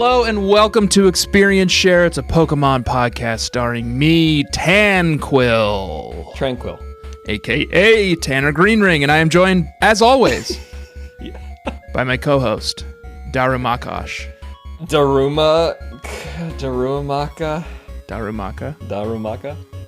Hello and welcome to Experience Share. It's a Pokemon podcast starring me, Tranquil, a.k.a. Tanner Greenring, and I am joined, as always, by my co-host, Darumakash. Darumaka?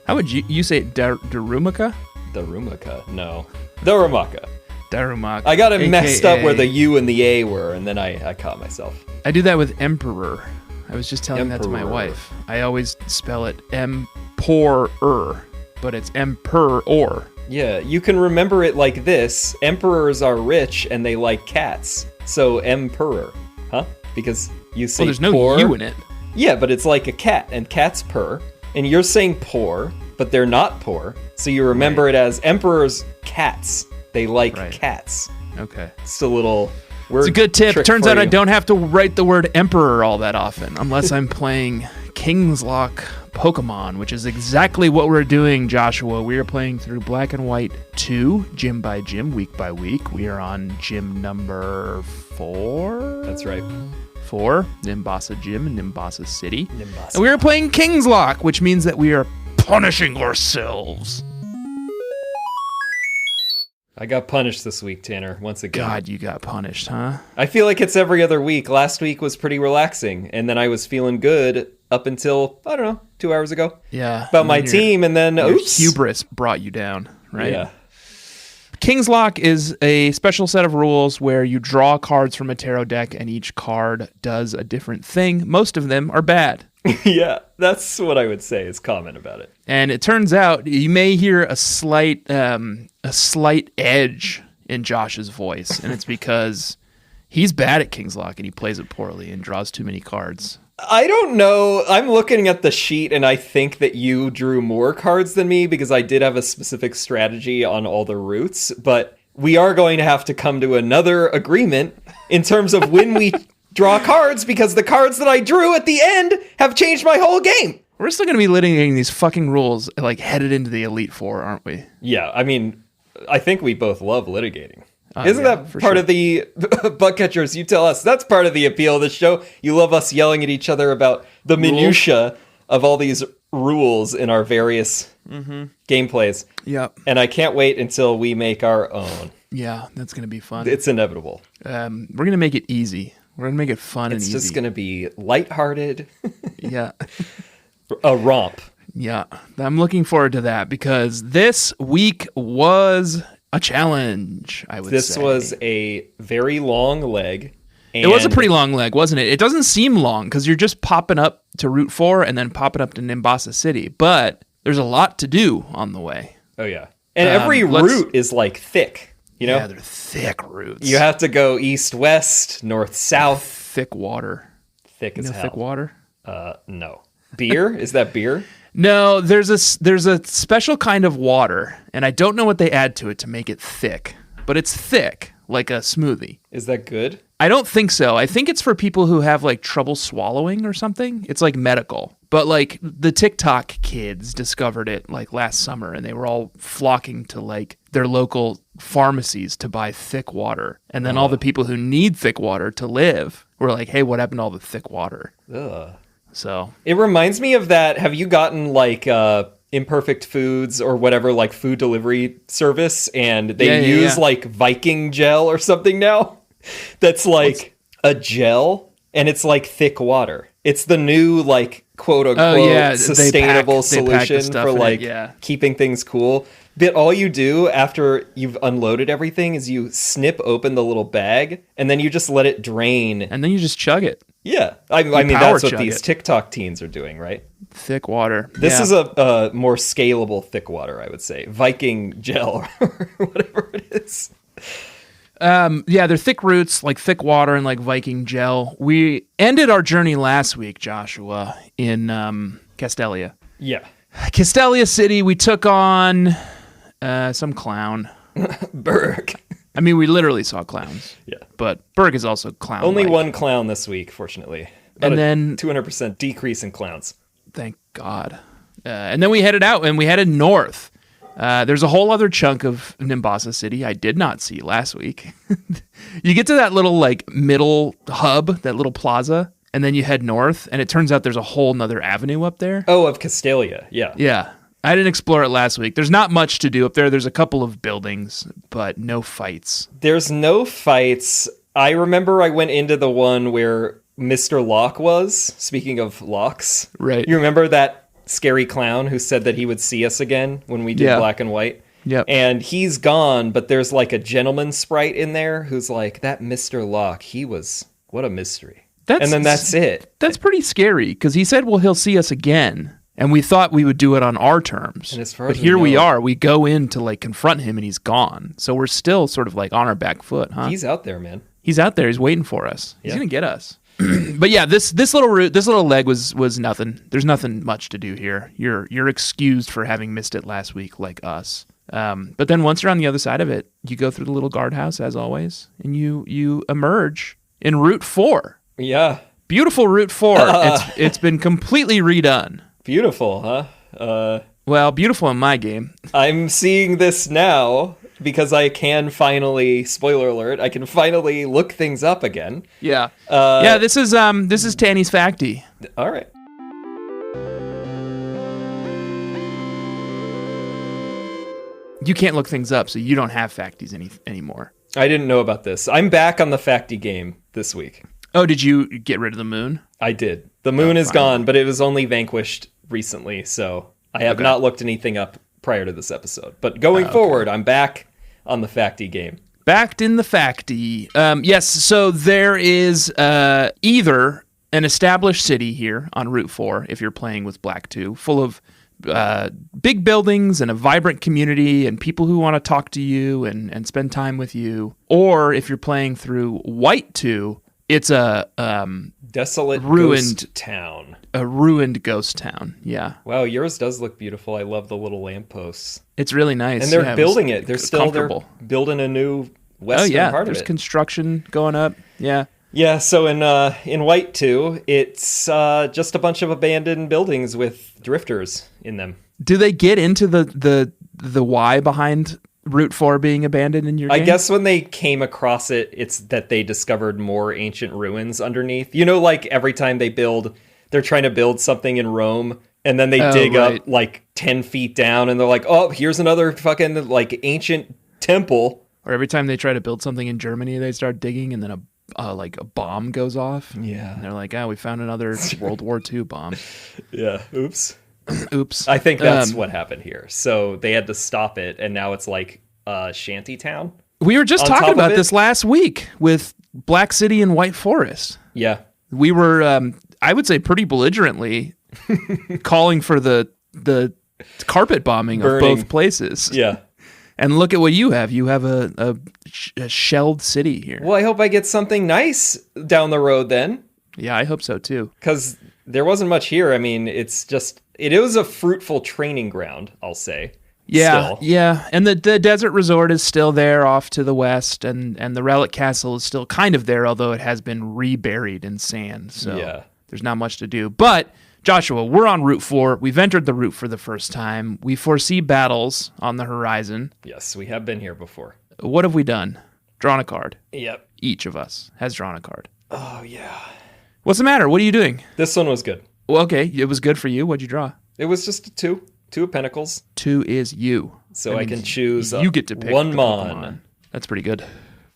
How would you say it? Darumaka? Darumaka? No. Darumaka. I got it messed up where the U and the A were, and then I caught myself. I do that with Emperor. I was just telling that to my Emperor. wife. I always spell it Emperor, but it's Emperor. Yeah, you can remember it like this. Emperors are rich, and they like cats. So Emperor. Huh? Because you say there's no poor. U in it. Yeah, but it's like a cat, and cats purr. And you're saying poor, but they're not poor. So you remember it as Emperor's cats. They like cats. Okay. It's a little word. It's a good tip. trick Turns for out I you. don't have to write the word Emperor all that often, unless I'm playing Kingslocke Pokemon, which is exactly what we're doing, Joshua. We are playing through Black and White 2, gym by gym, week by week. We are on gym number 4. That's right. 4, Nimbasa Gym in Nimbasa City. Nimbasa. And we are playing Kingslocke, which means that we are punishing ourselves. I got punished this week, Tanner, once again. God, you got punished, huh? I feel like it's every other week. Last week was pretty relaxing, and then I was feeling good up until, 2 hours ago. Yeah. About my team, and then, Your oops. hubris brought you down, right? Yeah. Kingslocke is a special set of rules where you draw cards from a tarot deck, and each card does a different thing. Most of them are bad. Yeah, that's what I would say is common about it. And it turns out you may hear a slight edge in Josh's voice, and it's because he's bad at Kingslocke and he plays it poorly and draws too many cards. I don't know. I'm looking at the sheet, and I think that you drew more cards than me because I did have a specific strategy on all the routes, but we are going to have to come to another agreement in terms of when we draw cards, because the cards that I drew at the end have changed my whole game. We're still going to be litigating these fucking rules like headed into the Elite Four, aren't we? Yeah, I mean, I think we both love litigating. Isn't that part sure. of the butt catchers? You tell us. That's part of the appeal of the show. You love us yelling at each other about the minutia of all these rules in our various gameplays. Yep. And I can't wait until we make our own. Yeah, that's going to be fun. It's inevitable. We're going to make it easy. We're going to make it fun and easy. It's just going to be lighthearted. Yeah. A romp. Yeah. I'm looking forward to that because this week was a challenge, I would say. This was a very long leg. It was a pretty long leg, wasn't it? It doesn't seem long because you're just popping up to Route 4 and then popping up to Nimbasa City. But there's a lot to do on the way. Oh, yeah. And every route is like thick. You know? Yeah, they're thick routes. You have to go east-west, north-south. Thick water. Thick as hell. Thick water? No. Beer? Is that beer? No, there's a special kind of water, and I don't know what they add to it to make it thick, but it's thick, like a smoothie. Is that good? I don't think so. I think it's for people who have like trouble swallowing or something. It's like medical. But like the TikTok kids discovered it like last summer, and they were all flocking to like their local pharmacies to buy thick water. And then all the people who need thick water to live were like, hey, what happened to all the thick water? Ugh. So it reminds me of that. Have you gotten like Imperfect Foods or whatever, like food delivery service, and they use like Viking gel or something now? That's like a gel, and it's like thick water. It's the new like quote unquote sustainable solution for like keeping things cool. But all you do after you've unloaded everything is you snip open the little bag, and then you just let it drain. And then you just chug it. Yeah. I mean, that's what these TikTok teens are doing, right? Thick water. This is a more scalable thick water, I would say. Viking gel or whatever it is. Yeah, they're thick roots, like thick water and like Viking gel. We ended our journey last week, Joshua, in Castelia. Yeah. Castelia City, we took on some clown. Berg. I mean, we literally saw clowns. Yeah. But Berg is also clown. Only one clown this week, fortunately. And then 200% decrease in clowns. Thank God. And then we headed out and we headed north. There's a whole other chunk of Nimbasa City I did not see last week. You get to that little like middle hub, that little plaza, and then you head north, and it turns out there's a whole nother avenue up there. Oh, of Castalia, yeah. Yeah. I didn't explore it last week. There's not much to do up there. There's a couple of buildings, but no fights. There's no fights. I remember I went into the one where Mr. Locke was, speaking of locks. Right. You remember that scary clown who said that he would see us again when we did black and white? Yep. And he's gone, but there's like a gentleman sprite in there who's like, that Mr. Locke, what a mystery. And then that's it. That's pretty scary, because he said, well, he'll see us again. And we thought we would do it on our terms. And as far but as here we are. We go in to like confront him and he's gone. So we're still sort of like on our back foot, huh? He's out there, man. He's out there. He's waiting for us. He's Yeah. going to get us. But yeah, this little route, this little leg was nothing. There's nothing much to do here. You're excused for having missed it last week, like us. But then once you're on the other side of it, you go through the little guardhouse as always, and you emerge in Route 4. Yeah. Beautiful Route 4. It's been completely redone. Beautiful, huh? Well, beautiful in my game. I'm seeing this now because I can finally, spoiler alert, I can finally look things up again. Yeah. Yeah, this is Tanny's Facty. All right. You can't look things up, so you don't have Facties anymore. I didn't know about this. I'm back on the Facty game this week. Oh, did you get rid of the moon? I did. The moon is gone, but it was only vanquished recently, so I have not looked anything up prior to this episode. But going forward, I'm back on the Facty game. Backed in the Facty. Yes, so there is either an established city here on Route 4, if you're playing with Black 2, full of big buildings and a vibrant community and people who want to talk to you and spend time with you. Or if you're playing through White 2, it's a desolate ruined ghost town. A ruined ghost town, yeah. Wow, yours does look beautiful. I love the little lampposts. It's really nice. And they're building it. They're building a new western part of it. There's construction going up. Yeah. Yeah, so in White 2, it's just a bunch of abandoned buildings with drifters in them. Do they get into the why behind Route 4 being abandoned in your game? I guess when they came across it, it's that they discovered more ancient ruins underneath. You know, like every time they're trying to build something in Rome, and then they dig up like 10 feet down, and they're like, oh, here's another fucking like ancient temple. Or every time they try to build something in Germany, they start digging, and then a bomb goes off. Yeah. And they're like, we found another World War II bomb. Yeah. Oops. Oops. I think that's what happened here. So they had to stop it, and now it's like shanty town. We were just talking about this last week with Black City and White Forest. Yeah. We were, I would say, pretty belligerently calling for the carpet bombing of both places. Yeah. And look at what you have. You have a shelled city here. Well, I hope I get something nice down the road then. Yeah, I hope so too. Because there wasn't much here. I mean, it was a fruitful training ground, I'll say. Yeah, still. Yeah. And the desert resort is still there off to the west, and the Relic Castle is still kind of there, although it has been reburied in sand. So there's not much to do. But Joshua, we're on Route 4. We've entered the route for the first time. We foresee battles on the horizon. Yes, we have been here before. What have we done? Drawn a card. Yep. Each of us has drawn a card. Oh, yeah. What's the matter? What are you doing? This one was good. Well, okay, it was good for you. What'd you draw? It was just a 2. 2 of Pentacles. 2 is you. So I can choose you get to pick one the Mon. Pokemon. That's pretty good.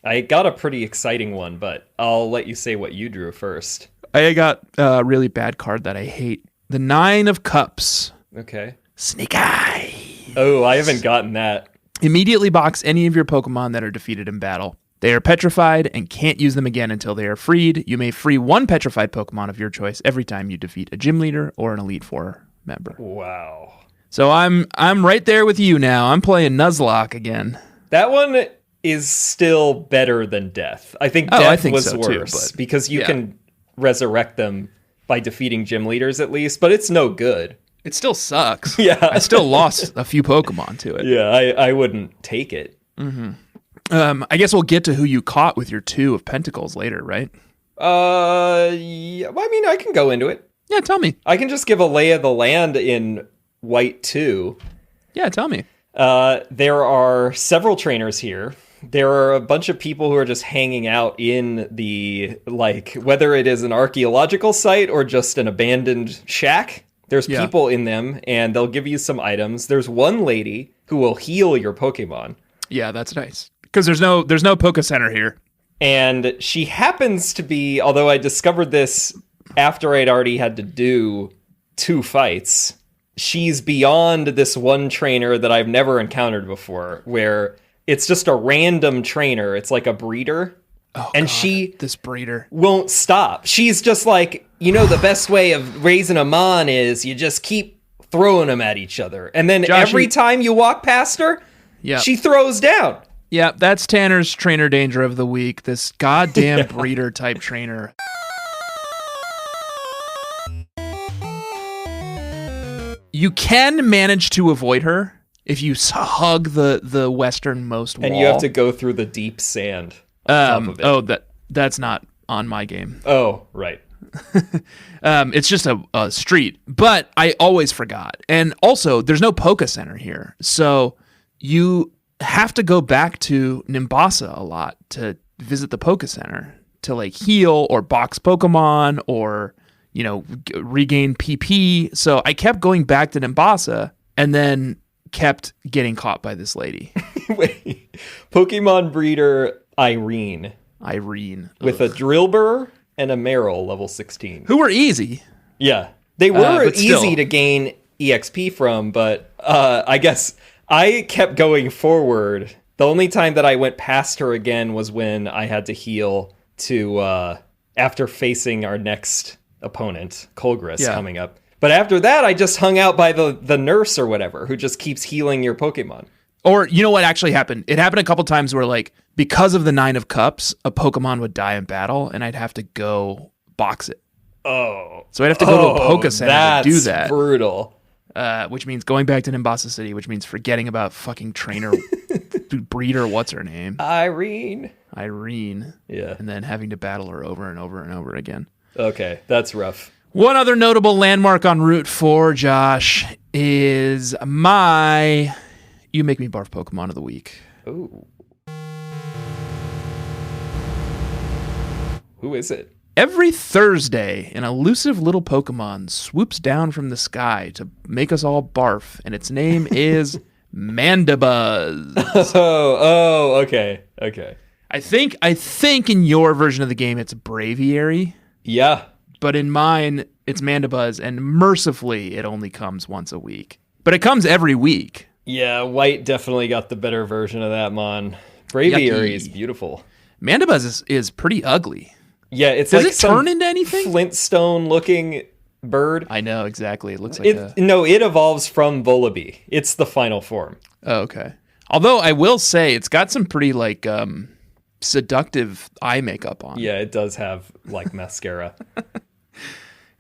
I got a pretty exciting one, but I'll let you say what you drew first. I got a really bad card that I hate. The 9 of Cups. Okay. Snake Eye. Oh, I haven't gotten that. Immediately box any of your Pokemon that are defeated in battle. They are petrified and can't use them again until they are freed. You may free one petrified Pokemon of your choice every time you defeat a gym leader or an Elite Four member. Wow. So I'm right there with you now. I'm playing Nuzlocke again. That one is still better than Death. I think Death was so worse too, because you can resurrect them by defeating gym leaders at least, but it's no good. It still sucks. Yeah. I still lost a few Pokemon to it. Yeah, I wouldn't take it. Mm-hmm. I guess we'll get to who you caught with your 2 of Pentacles later, right? Yeah. Well, I mean, I can go into it. Yeah, tell me. I can just give a lay of the land in White 2. Yeah, tell me. There are several trainers here. there are a bunch of people who are just hanging out in the, like, whether it is an archaeological site or just an abandoned shack. There's people in them, and they'll give you some items. There's one lady who will heal your Pokemon. Yeah, that's nice. Because there's no Poke Center here. And she happens to be, although I discovered this after I'd already had to do 2 fights, she's beyond this one trainer that I've never encountered before, where it's just a random trainer. It's like a breeder. Oh, and God, this breeder won't stop. She's just like, the best way of raising a Mon is you just keep throwing them at each other. And then every time you walk past her, she throws down. Yeah, that's Tanner's trainer danger of the week. This goddamn breeder type trainer. You can manage to avoid her if you hug the westernmost wall. And you have to go through the deep sand on top of it. That's not on my game. Oh, right. It's just a street. But I always forgot. And also, there's no Poke Center here. So you have to go back to Nimbasa a lot to visit the Poke Center to like heal or box Pokemon or regain PP. So I kept going back to Nimbasa and then kept getting caught by this lady. Wait, Pokemon breeder Irene with a Drillbur and a Marill level 16, who were easy. Yeah, they were easy to gain EXP from, but I guess I kept going forward. The only time that I went past her again was when I had to heal to after facing our next opponent, Colgris, coming up. But after that, I just hung out by the nurse or whatever, who just keeps healing your Pokemon. Or, you know what actually happened? It happened a couple times where, like, because of the 9 of Cups, a Pokemon would die in battle, and I'd have to go box it. Oh. So I'd have to go to a Poke Center to do that. That's brutal. Which means going back to Nimbasa City, which means forgetting about fucking trainer breeder, what's her name? Irene. Yeah. And then having to battle her over and over and over again. Okay, that's rough. One other notable landmark on Route 4, Josh, is my You Make Me Barf Pokemon of the Week. Ooh. Who is it? Every Thursday, an elusive little Pokemon swoops down from the sky to make us all barf, and its name is Mandibuzz. Oh, okay. I think in your version of the game it's Braviary. Yeah. But in mine, it's Mandibuzz, and mercifully, it only comes once a week. But it comes every week. Yeah, White definitely got the better version of that Mon. Braviary is beautiful. Mandibuzz is pretty ugly. Yeah, it's Does like it turn into anything? Flintstone-looking bird. I know, exactly. It looks like No, it evolves from Volibee. It's the final form. Oh, okay. Although I will say it's got some pretty like seductive eye makeup on. Yeah, it does have like mascara.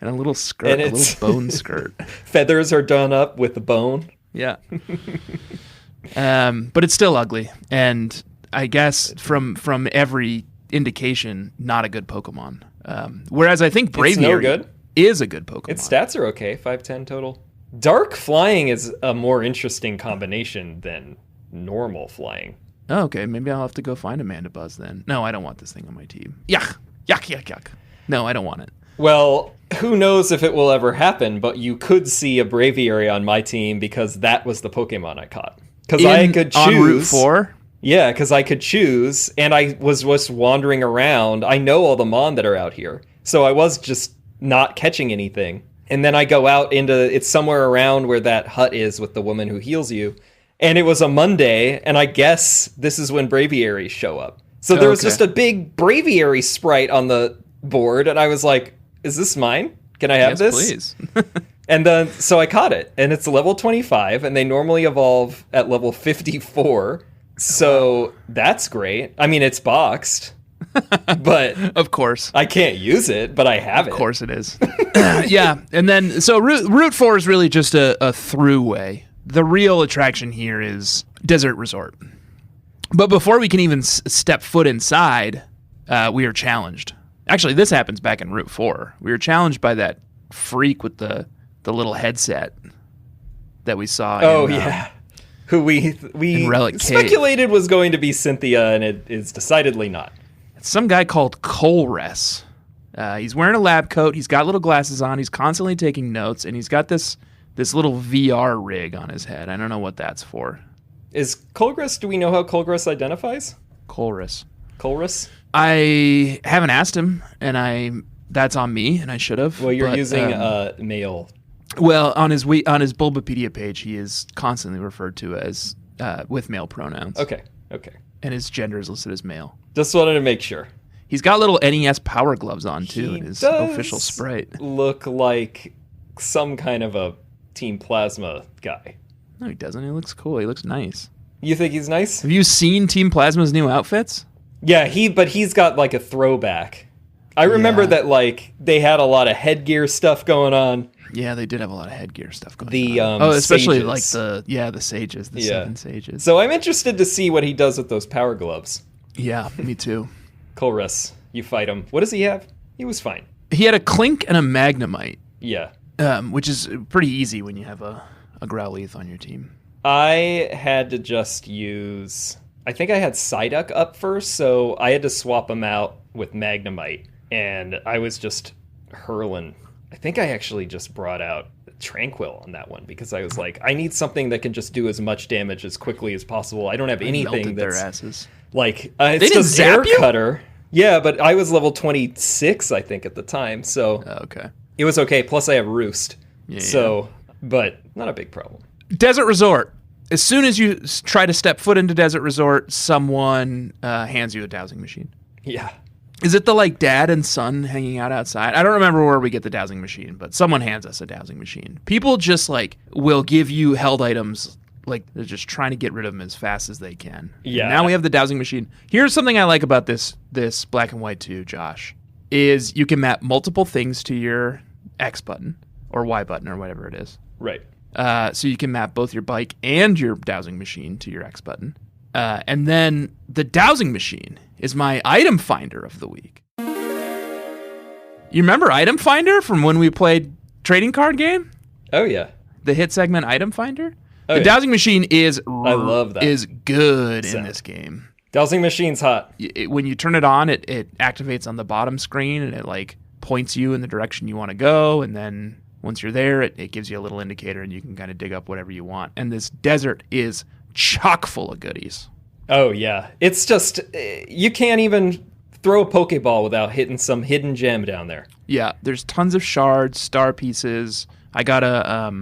And a little skirt, a little bone skirt. Feathers are done up with the bone. Yeah. But it's still ugly. And I guess from every indication, not a good Pokemon. Whereas I think Braviary is a good Pokemon. Its stats are okay, 5'10" total. Dark flying is a more interesting combination than normal flying. Oh, okay, maybe I'll have to go find a Mandibuzz then. No, I don't want this thing on my team. Yuck. No, I don't want it. Well, who knows if it will ever happen, but you could see a Braviary on my team because that was the Pokemon I caught. Because I could choose. On Route 4? Yeah, because I could choose, and I was just wandering around. I know all the Mon that are out here, so I was just not catching anything. And then I go out it's somewhere around where that hut is with the woman who heals you, and it was a Monday, and I guess this is when Braviaries show up. So there was just a big Braviary sprite on the board, and I was like, is this mine? Can I have this? Please. And then, so I caught it, and it's level 25, and they normally evolve at level 54. So that's great. I mean, it's boxed, but of course I can't use it, but I have it. Of course it is. Yeah. And then, so Route 4 is really just a throughway. The real attraction here is Desert Resort. But before we can even step foot inside, we are challenged. Actually, this happens back in Route 4. We were challenged by that freak with the little headset that we saw. who we In Relic Cave. speculated was going to be Cynthia, and it is decidedly not. It's some guy called Colress. He's wearing a lab coat. He's got little glasses on. He's constantly taking notes, and he's got this little VR rig on his head. I don't know what that's for. Is Colgress, do we know how Colgress identifies? Colress. Colress? I haven't asked him, and that's on me, and I should have. Well, you're using male. Well, on his Bulbapedia page, he is constantly referred to as with male pronouns. Okay. And his gender is listed as male. Just wanted to make sure. He's got little NES Power Gloves on, too, He in his does official sprite. look like some kind of a Team Plasma guy. No, he doesn't. He looks cool. He looks nice. You think he's nice? Have you seen Team Plasma's new outfits? Yeah, but he's got like a throwback. I remember that like they had a lot of headgear stuff going on. Yeah, they did have a lot of headgear stuff going on. sages. Especially like the sages, the 7 sages. So I'm interested to see what he does with those power gloves. Yeah, me too. Colress, you fight him. What does he have? He was fine. He had a Clink and a Magnemite. Yeah. Which is pretty easy when you have a Growlithe on your team. I had to just use... I think I had Psyduck up first, so I had to swap him out with Magnemite. And I was just hurling. I think I actually just brought out Tranquil on that one because I was like, I need something that can just do as much damage as quickly as possible. I don't have anything that's... their asses. Like, it's just Air Cutter. Yeah, but I was level 26, I think, at the time, so... Okay. It was okay, plus I have Roost. But not a big problem. Desert Resort. As soon as you try to step foot into Desert Resort, someone hands you a dowsing machine. Yeah. Is it the like dad and son hanging out outside? I don't remember where we get the dowsing machine, but someone hands us a dowsing machine. People just like will give you held items, like they're just trying to get rid of them as fast as they can. Yeah. And now we have the dowsing machine. Here's something I like about this Black and White 2, Josh, is you can map multiple things to your X button or Y button or whatever it is. Right. So you can map both your bike and your dowsing machine to your X button. And then the dowsing machine is my item finder of the week. You remember Item Finder from when we played trading card game? Oh, yeah. The hit segment Item Finder? Oh, the yeah. dowsing machine is I love that. is good in this game. Dowsing machine's hot. When you turn it on, it activates on the bottom screen and it like points you in the direction you want to go, and then once you're there, it gives you a little indicator and you can kind of dig up whatever you want. And this desert is chock full of goodies. Oh, yeah. It's just, you can't even throw a Pokeball without hitting some hidden gem down there. Yeah, there's tons of shards, star pieces. I got a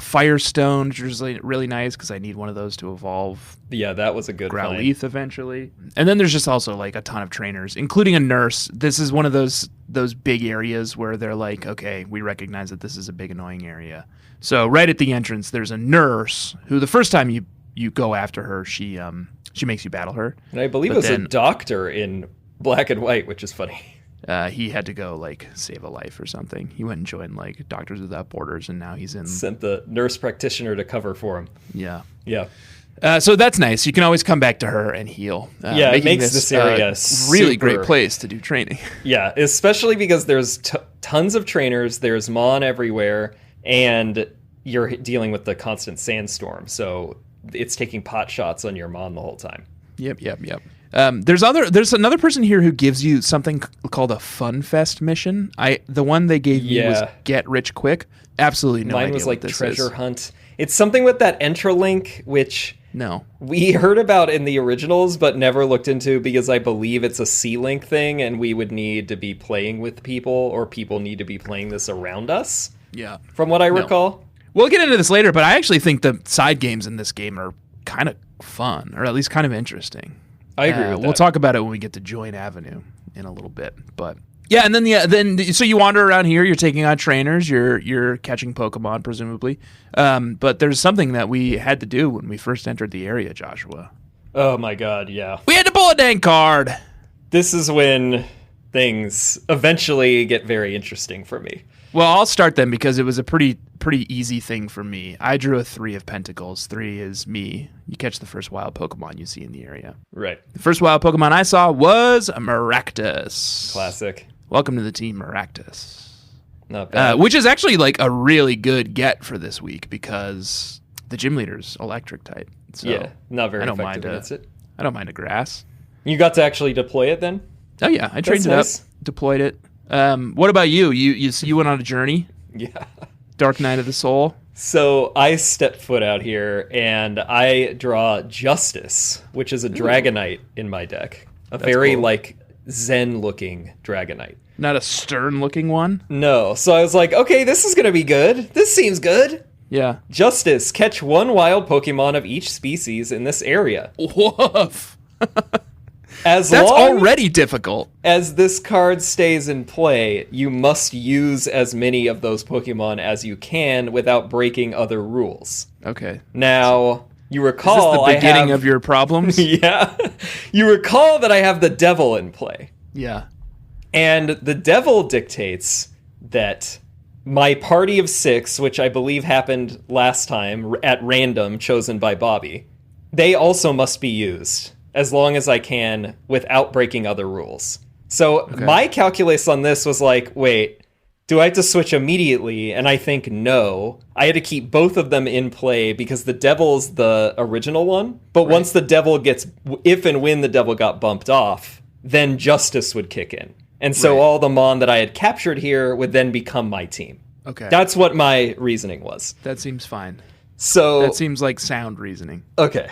Firestone, which is really nice because I need one of those to evolve. Yeah, that was a good Growlithe eventually. And then there's just also like a ton of trainers, including a nurse. This is one of those big areas where they're like, okay, we recognize that this is a big annoying area. So right at the entrance, there's a nurse who the first time you go after her, she makes you battle her. And I believe it was a doctor in Black and White, which is funny. He had to go like save a life or something. He went and joined like Doctors Without Borders, and now he's in. Sent the nurse practitioner to cover for him. Yeah. Yeah. So that's nice. You can always come back to her and heal. It makes this area really great place to do training. Yeah, especially because there's tons of trainers. There's Mon everywhere, and you're dealing with the constant sandstorm. So it's taking pot shots on your Mon the whole time. Yep. There's another person here who gives you something called a Fun Fest mission. The one they gave me was Get Rich Quick. Absolutely no idea. Mine was like what this Treasure is. Hunt. It's something with that Entralink, which no we heard about in the originals, but never looked into because I believe it's a C-Link thing, and we would need to be playing with people, or people need to be playing this around us. Yeah, from what I recall. We'll get into this later, but I actually think the side games in this game are kind of fun, or at least kind of interesting. I agree with that. We'll talk about it when we get to Join Avenue in a little bit, but yeah. And then so you wander around here. You're taking on trainers. You're catching Pokemon, presumably. But there's something that we had to do when we first entered the area, Joshua. Oh my God, yeah. We had to pull a dang card. This is when things eventually get very interesting for me. Well, I'll start then because it was a pretty easy thing for me. I drew a 3 of Pentacles. 3 is me. You catch the first wild Pokemon you see in the area. Right. The first wild Pokemon I saw was Maractus. Classic. Welcome to the team, Maractus. Not bad. Which is actually like a really good get for this week because the gym leader's electric type. So yeah, not very I don't effective mind against it. I don't mind a grass. You got to actually deploy it then? Oh yeah, I trained it nice. up, deployed it. What about you? You went on a journey? Yeah. Dark Night of the Soul. So I step foot out here and I draw Justice, which is a Dragonite in my deck. That's very cool. like Zen-looking Dragonite. Not a stern-looking one? No. So I was like, okay, this is going to be good. This seems good. Yeah. Justice. Catch one wild Pokemon of each species in this area. Woof. That's already difficult. As this card stays in play, you must use as many of those Pokemon as you can without breaking other rules. Okay. Now, you recall... Is this the beginning of your problems? Yeah. You recall that I have the Devil in play. Yeah. And the Devil dictates that my party of 6, which I believe happened last time at random, chosen by Bobby, they also must be used as long as I can without breaking other rules. So my calculus on this was like, wait, do I have to switch immediately? And I think no. I had to keep both of them in play because the Devil's the original one. But once the Devil gets, if and when the Devil got bumped off, then Justice would kick in. And so all the Mon that I had captured here would then become my team. Okay. That's what my reasoning was. That seems fine. So that seems like sound reasoning. Okay,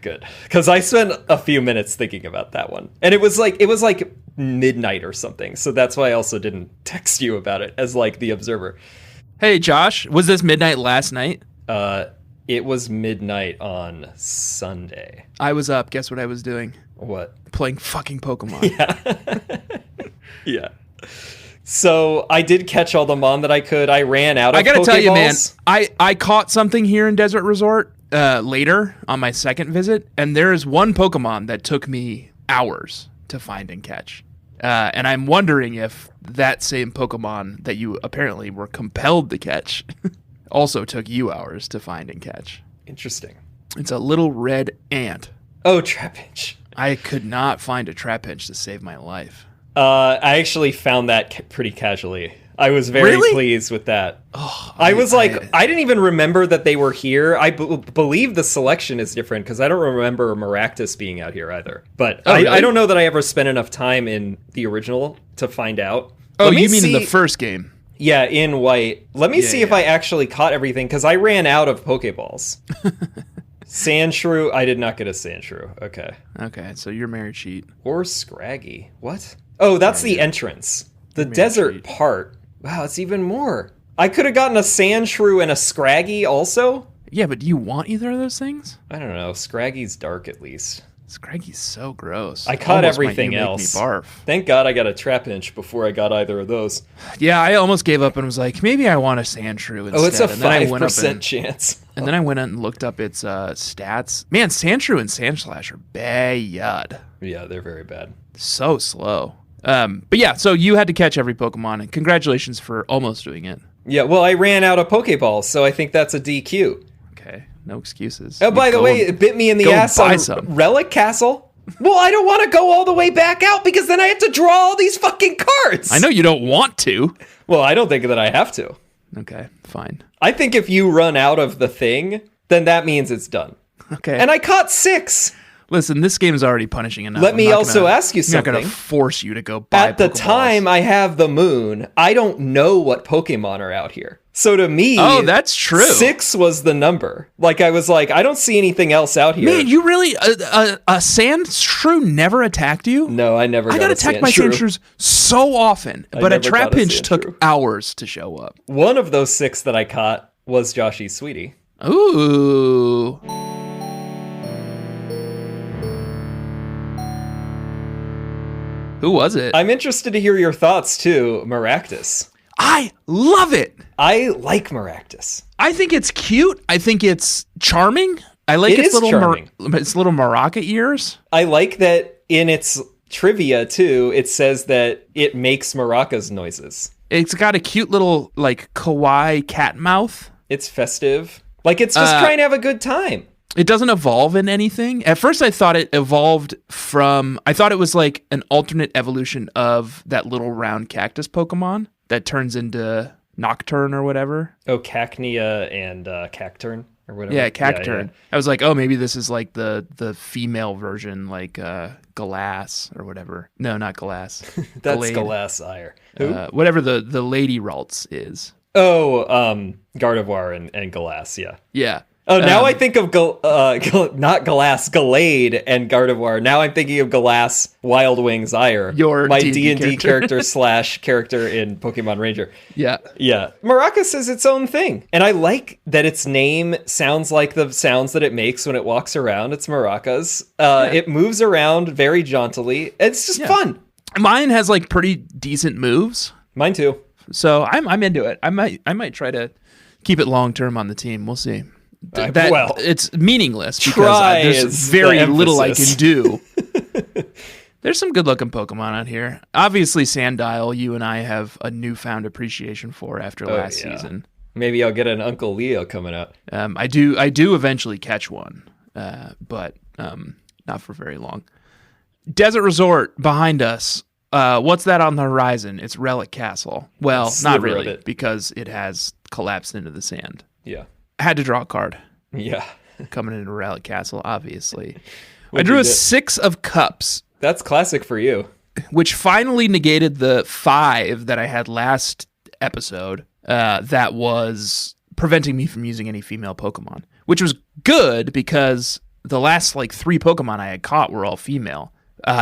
good. Because I spent a few minutes thinking about that one, and it was like midnight or something. So that's why I also didn't text you about it as like the observer. Hey, Josh, was this midnight last night? It was midnight on Sunday. I was up. Guess what I was doing? What? Playing fucking Pokemon. Yeah. Yeah. So I did catch all the Mon that I could. I ran out of Pokeballs. I gotta tell you, man, I caught something here in Desert Resort later on my second visit, and there is one Pokemon that took me hours to find and catch. And I'm wondering if that same Pokemon that you apparently were compelled to catch also took you hours to find and catch. Interesting. It's a little red ant. Oh, Trapinch. I could not find a Trapinch to save my life. I actually found that pretty casually. I was very pleased with that. Oh, I didn't even remember that they were here. I believe the selection is different because I don't remember Maractus being out here either. But really? I don't know that I ever spent enough time in the original to find out. Oh, you mean in the first game? Yeah, in White. Let me see if I actually caught everything because I ran out of Pokeballs. Sandshrew. I did not get a Sandshrew. Okay, so you're married sheet. Or Scraggy. What? Oh, that's the entrance. The desert part. Wow, it's even more. I could have gotten a Sandshrew and a Scraggy also? Yeah, but do you want either of those things? I don't know. Scraggy's dark at least. Scraggy's so gross. I caught everything else. Make me barf. Thank God I got a Trapinch before I got either of those. Yeah, I almost gave up and was like, maybe I want a Sandshrew instead. Oh, it's a 5% chance. And then I went out and looked up its stats. Man, Sandshrew and Sandslash are bad. Yeah, they're very bad. So slow. But yeah, so you had to catch every Pokemon, and congratulations for almost doing it. Yeah, well, I ran out of Pokeballs, so I think that's a DQ. Okay, no excuses. Oh, by the way, it bit me in the ass on Relic Castle. Well, I don't want to go all the way back out because then I have to draw all these fucking cards. I know you don't want to. Well, I don't think that I have to. Okay, fine. I think if you run out of the thing, then that means it's done. Okay. And I caught 6. Listen, this game is already punishing enough. Let me also ask you something. I'm not going to force you to go buy At the Pokeballs. time I have the moon, I don't know what Pokemon are out here. So to me, that's true. 6 was the number. Like I was like, I don't see anything else out here. Man, you really a Sandshrew never attacked you? No, I never. I got attacked by Sandshrews so often, but a Trapinch took hours to show up. One of those 6 that I caught was Joshy's Sweetie. Ooh. Who was it? I'm interested to hear your thoughts too, Maractus. I love it. I like Maractus. I think it's cute. I think it's charming. I like its little maraca ears. I like that in its trivia too. It says that it makes maracas noises. It's got a cute little like kawaii cat mouth. It's festive. Like it's just trying to have a good time. It doesn't evolve in anything. At first I thought it evolved from... I thought it was like an alternate evolution of that little round cactus Pokemon that turns into Nocturne or whatever. Oh, Cacnea and Cacturne. or whatever. Yeah, Cacturn. I was like, oh, maybe this is like the female version, like Galas or whatever. No, not Galas. That's Galas Ire. Who? Whatever the Lady Ralts is. Oh, Gardevoir and Galas, yeah. Yeah. Oh, now I think of not Galas, Gallade and Gardevoir. Now I'm thinking of Galas, Wild Wings Ire, your my D&D character / character in Pokemon Ranger. Yeah. Yeah. Maracas is its own thing. And I like that its name sounds like the sounds that it makes when it walks around. It's maracas. It moves around very jauntily. It's just fun. Mine has like pretty decent moves. Mine too. So I'm into it. I might try to keep it long term on the team. We'll see. It's meaningless because there's very little I can do. There's some good looking Pokemon out here. Obviously, Sandile, you and I have a newfound appreciation for after last season. Maybe I'll get an Uncle Leo coming up. I do eventually catch one, but not for very long. Desert Resort behind us. What's that on the horizon? It's Relic Castle. Well, not really, because it has collapsed into the sand. Yeah. I had to draw a card. Yeah. Coming into Relic Castle, obviously. I drew a 6 of Cups. That's classic for you. Which finally negated the 5 that I had last episode that was preventing me from using any female Pokemon. Which was good because the last 3 Pokemon I had caught were all female.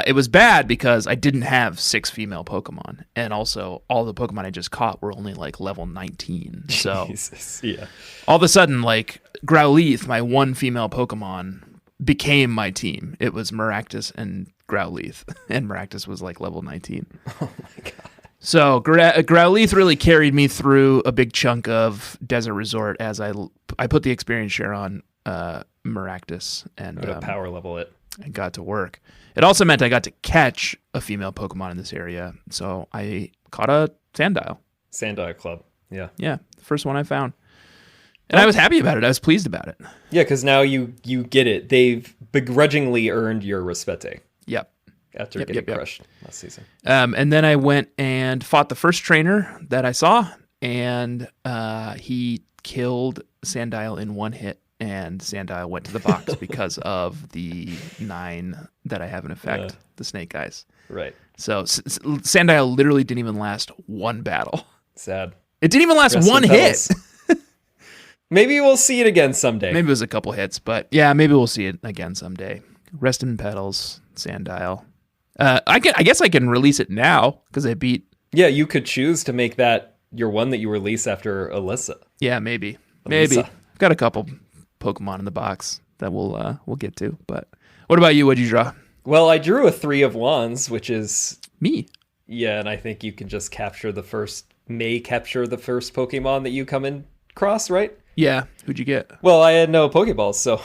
It was bad because I didn't have 6 female Pokemon. And also, all the Pokemon I just caught were only level 19. So, Jesus, yeah. All of a sudden, Growlithe, my one female Pokemon, became my team. It was Maractus and Growlithe. And Maractus was level 19. Oh my god. So, Growlithe really carried me through a big chunk of Desert Resort as I put the experience share on Maractus. And power level it. And got to work. It also meant I got to catch a female Pokemon in this area, so I caught a Sandile. Sandile Club, yeah. Yeah, the first one I found. And I was happy about it. I was pleased about it. Yeah, because now you get it. They've begrudgingly earned your respete. Yep. After getting crushed last season. And then I went and fought the first trainer that I saw, and he killed Sandile in one hit. And Sandile went to the box because of the 9 that I have in effect, the Snake Eyes. Right. So Sandile literally didn't even last one battle. Sad. It didn't even last one hit. Maybe we'll see it again someday. Maybe it was a couple hits, but yeah, maybe we'll see it again someday. Rest in petals, Sandile. I guess I can release it now because I beat. Yeah, you could choose to make that your one that you release after Alyssa. Yeah, maybe. I've got a couple Pokemon in the box that we'll get to. But what about you? What'd you draw? Well, I drew a 3 of Wands, which is me. Yeah, and I think you can just capture the first Pokemon that you come in across, right? Yeah. Who'd you get? Well, I had no Pokeballs, so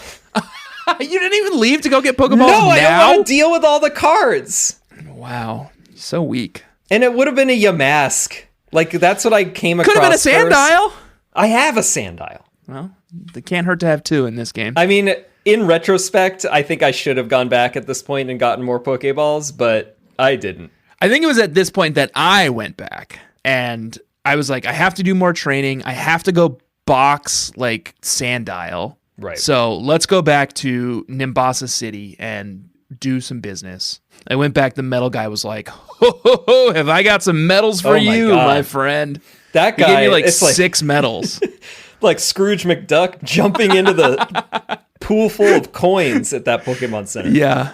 you didn't even leave to go get Pokeballs. No, I don't want to deal with all the cards. Wow, so weak. And it would have been a Yamask. That's what I came across. Could have been a Sandile. I have a Sandile. Well, it can't hurt to have 2 in this game. I mean, in retrospect, I think I should have gone back at this point and gotten more Pokeballs, but I didn't. I think it was at this point that I went back and I was like, I have to do more training. I have to go box Sandile. Right. So let's go back to Nimbasa City and do some business. I went back. The metal guy was like, ho, ho, ho, have I got some medals for you, my friend? That guy he gave me 6 medals. Like Scrooge McDuck jumping into the pool full of coins at that Pokemon Center. Yeah.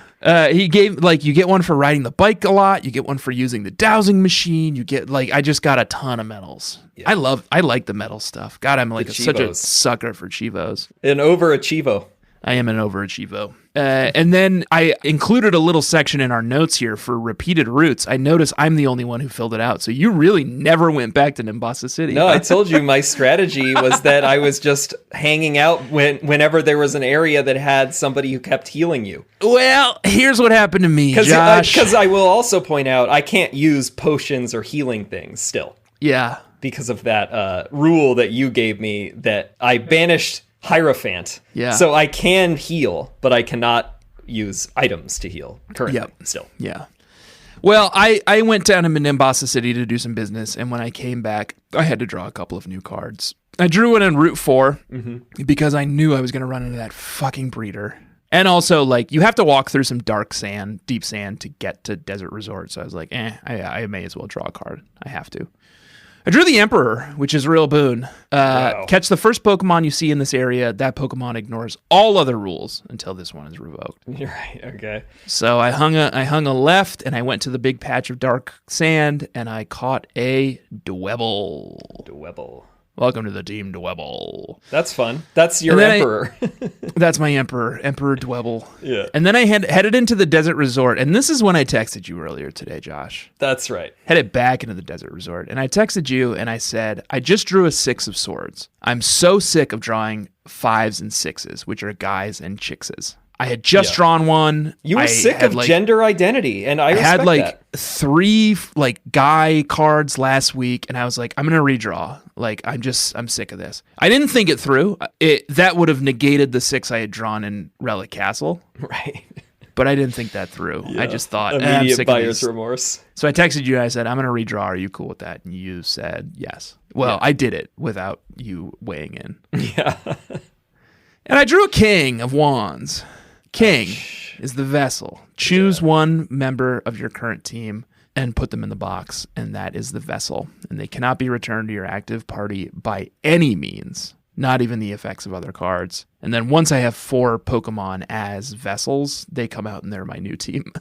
He gave, you get one for riding the bike a lot. You get one for using the dowsing machine. You get, I just got a ton of medals. Yeah. I like the medal stuff. God, I'm such a sucker for Chivos. An overachievo. I am an overachievo. And then I included a little section in our notes here for repeated routes. I noticed I'm the only one who filled it out. So you really never went back to Nimbasa City. No, I told you my strategy was that I was just hanging out whenever there was an area that had somebody who kept healing you. Well, here's what happened to me, Josh. Because I will also point out, I can't use potions or healing things still. Yeah. Because of that rule that you gave me that I banished Hierophant. Yeah. So I can heal, but I cannot use items to heal currently still. Yeah. Well, I went down to Nimbasa City to do some business, and when I came back, I had to draw a couple of new cards. I drew one in Route 4 because I knew I was going to run into that fucking breeder. And also, like, you have to walk through some dark sand, deep sand, to get to Desert Resort. So I was like, I may as well draw a card. I have to. I drew the Emperor, which is a real boon. Wow. Catch the first Pokemon you see in this area. That Pokemon ignores all other rules until this one is revoked. You're right. Okay. So I hung a left, and I went to the big patch of dark sand, and I caught a Dwebble. Dwebble. Welcome to the team, Dwebble. That's fun. That's your Emperor. That's my Emperor Dwebble. Yeah. And then I headed into the Desert Resort, and this is when I texted you earlier today, Josh. That's right. Headed back into the Desert Resort, and I texted you, and I said, I just drew a 6 of swords. I'm so sick of drawing 5s and 6s, which are guys and chickses. I had just drawn one. You were sick of gender identity, and I respect had that. 3 guy cards last week, and I was like, I'm gonna redraw. I'm sick of this. I didn't think it through. That would have negated the 6 I had drawn in Relic Castle. Right. But I didn't think that through. I just thought, immediate I'm sick buyer's of these. remorse. So I texted you and I said, I'm gonna redraw. Are you cool with that? And you said yes. Well, I did it without you weighing in. Yeah. And I drew a King of Wands. King is the vessel. Choose one member of your current team and put them in the box, and that is the vessel. And they cannot be returned to your active party by any means, not even the effects of other cards. And then once I have 4 Pokemon as vessels, they come out and they're my new team.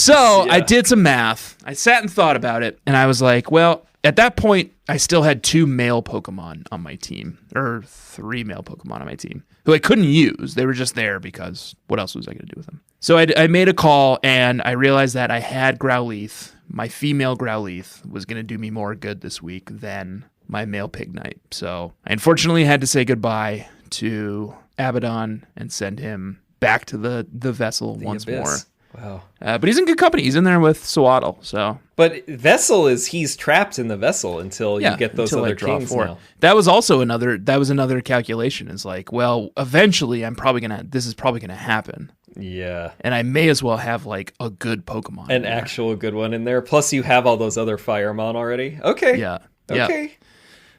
I did some math. I sat and thought about it, and I was like, well, at that point, I still had 2 male Pokemon on my team, or 3 male Pokemon on my team, who I couldn't use. They were just there because what else was I going to do with them? So I made a call, and I realized that I had Growlithe. My female Growlithe was going to do me more good this week than my male Pignite. So I unfortunately had to say goodbye to Abaddon and send him back to the vessel once more. Wow. But he's in good company. He's in there with Swaddle. So, but vessel he's trapped in the vessel until you get those other kings now. That was also another calculation. Is like, well, eventually this is probably gonna happen. Yeah. And I may as well have like a good Pokemon. An actual good one in there. Plus you have all those other Firemon already. Okay. Yeah. Okay. Yeah.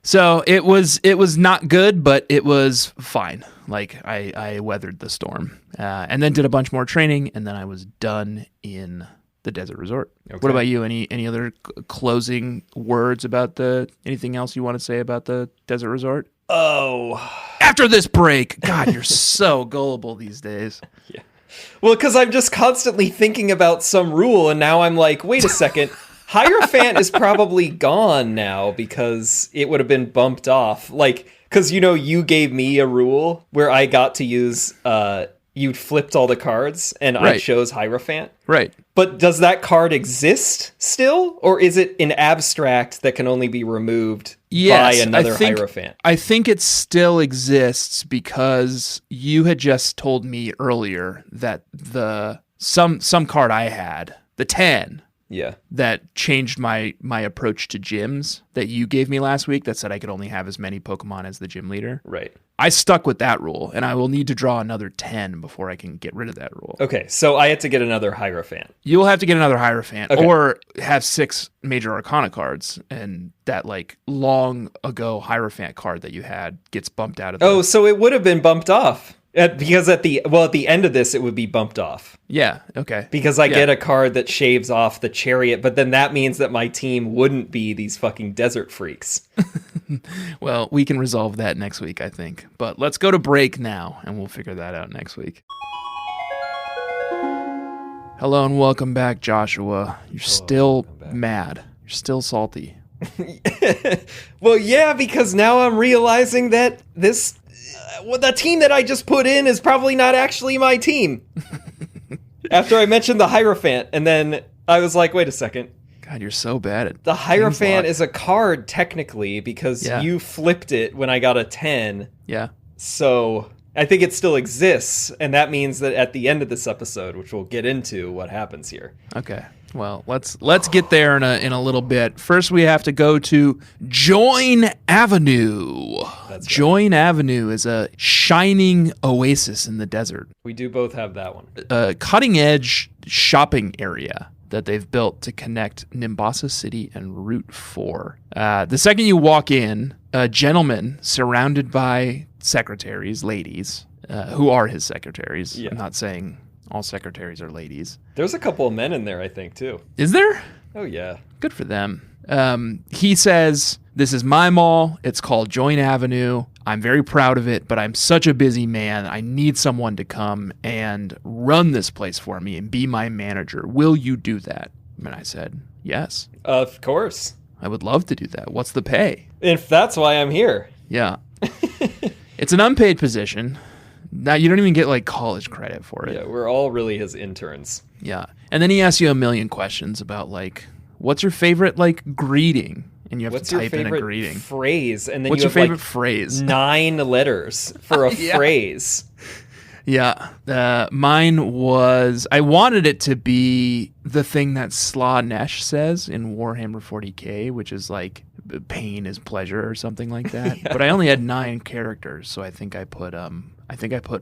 So it was not good, but it was fine. Like I weathered the storm, and then did a bunch more training, and then I was done in the Desert Resort. Okay. What about you? Any other closing words about anything else you want to say about the Desert Resort? Oh, after this break, God, you're so gullible these days. Yeah. Well, because I'm just constantly thinking about some rule, and now I'm like, wait a second. Hierophant is probably gone now because it would have been bumped off. Like, because, you gave me a rule where I got to use, you flipped all the cards and I chose Hierophant. Right. But does that card exist still? Or is it an abstract that can only be removed by another Hierophant? I think it still exists because you had just told me earlier that some card I had, the 10... Yeah. That changed my approach to gyms that you gave me last week that said I could only have as many Pokemon as the gym leader. Right. I stuck with that rule, and I will need to draw another 10 before I can get rid of that rule. Okay, so I had to get another Hierophant. You will have to get another Hierophant, or have 6 Major Arcana cards, and that long ago Hierophant card that you had gets bumped out of Oh, so it would have been bumped off. Because at the end of this, it would be bumped off. Yeah, okay. Because I get a card that shaves off the Chariot, but then that means that my team wouldn't be these fucking desert freaks. Well, we can resolve that next week, I think. But let's go to break now, and we'll figure that out next week. Hello and welcome back, Joshua. You're still mad. You're still salty. Well, yeah, because now I'm realizing that the team that I just put in is probably not actually my team. After I mentioned the Hierophant, and then I was like, wait a second. God, you're so bad at the Hierophant is a card technically because you flipped it when I got a 10. Yeah. So I think it still exists, and that means that at the end of this episode, which we'll get into what happens here. Okay. Well, let's get there in a little bit. First, we have to go to Join Avenue. That's Join Avenue is a shining oasis in the desert. We do both have that one. A cutting-edge shopping area that they've built to connect Nimbasa City and Route 4. The second you walk in, a gentleman surrounded by secretaries, ladies, who are his secretaries. Yeah. I'm not saying all secretaries are ladies. There's a couple of men in there, I think, too. Is there? Oh, yeah. Good for them. He says, "This is my mall. It's called Joint Avenue. I'm very proud of it, but I'm such a busy man. I need someone to come and run this place for me and be my manager. Will you do that?" And I said, yes. Of course. I would love to do that. What's the pay? If that's why I'm here. Yeah. It's an unpaid position. Now, you don't even get like college credit for it. Yeah, we're all really his interns. Yeah. And then he asks you a million questions about like, what's your favorite like greeting? And you have to type in a greeting. Phrase? And then what's you your have favorite phrase? 9 letters for a Yeah. phrase. Yeah. Mine was, I wanted it to be the thing that Slaanesh says in Warhammer 40K, which is like pain is pleasure or something like that. Yeah. But I only had 9 characters, so I think I put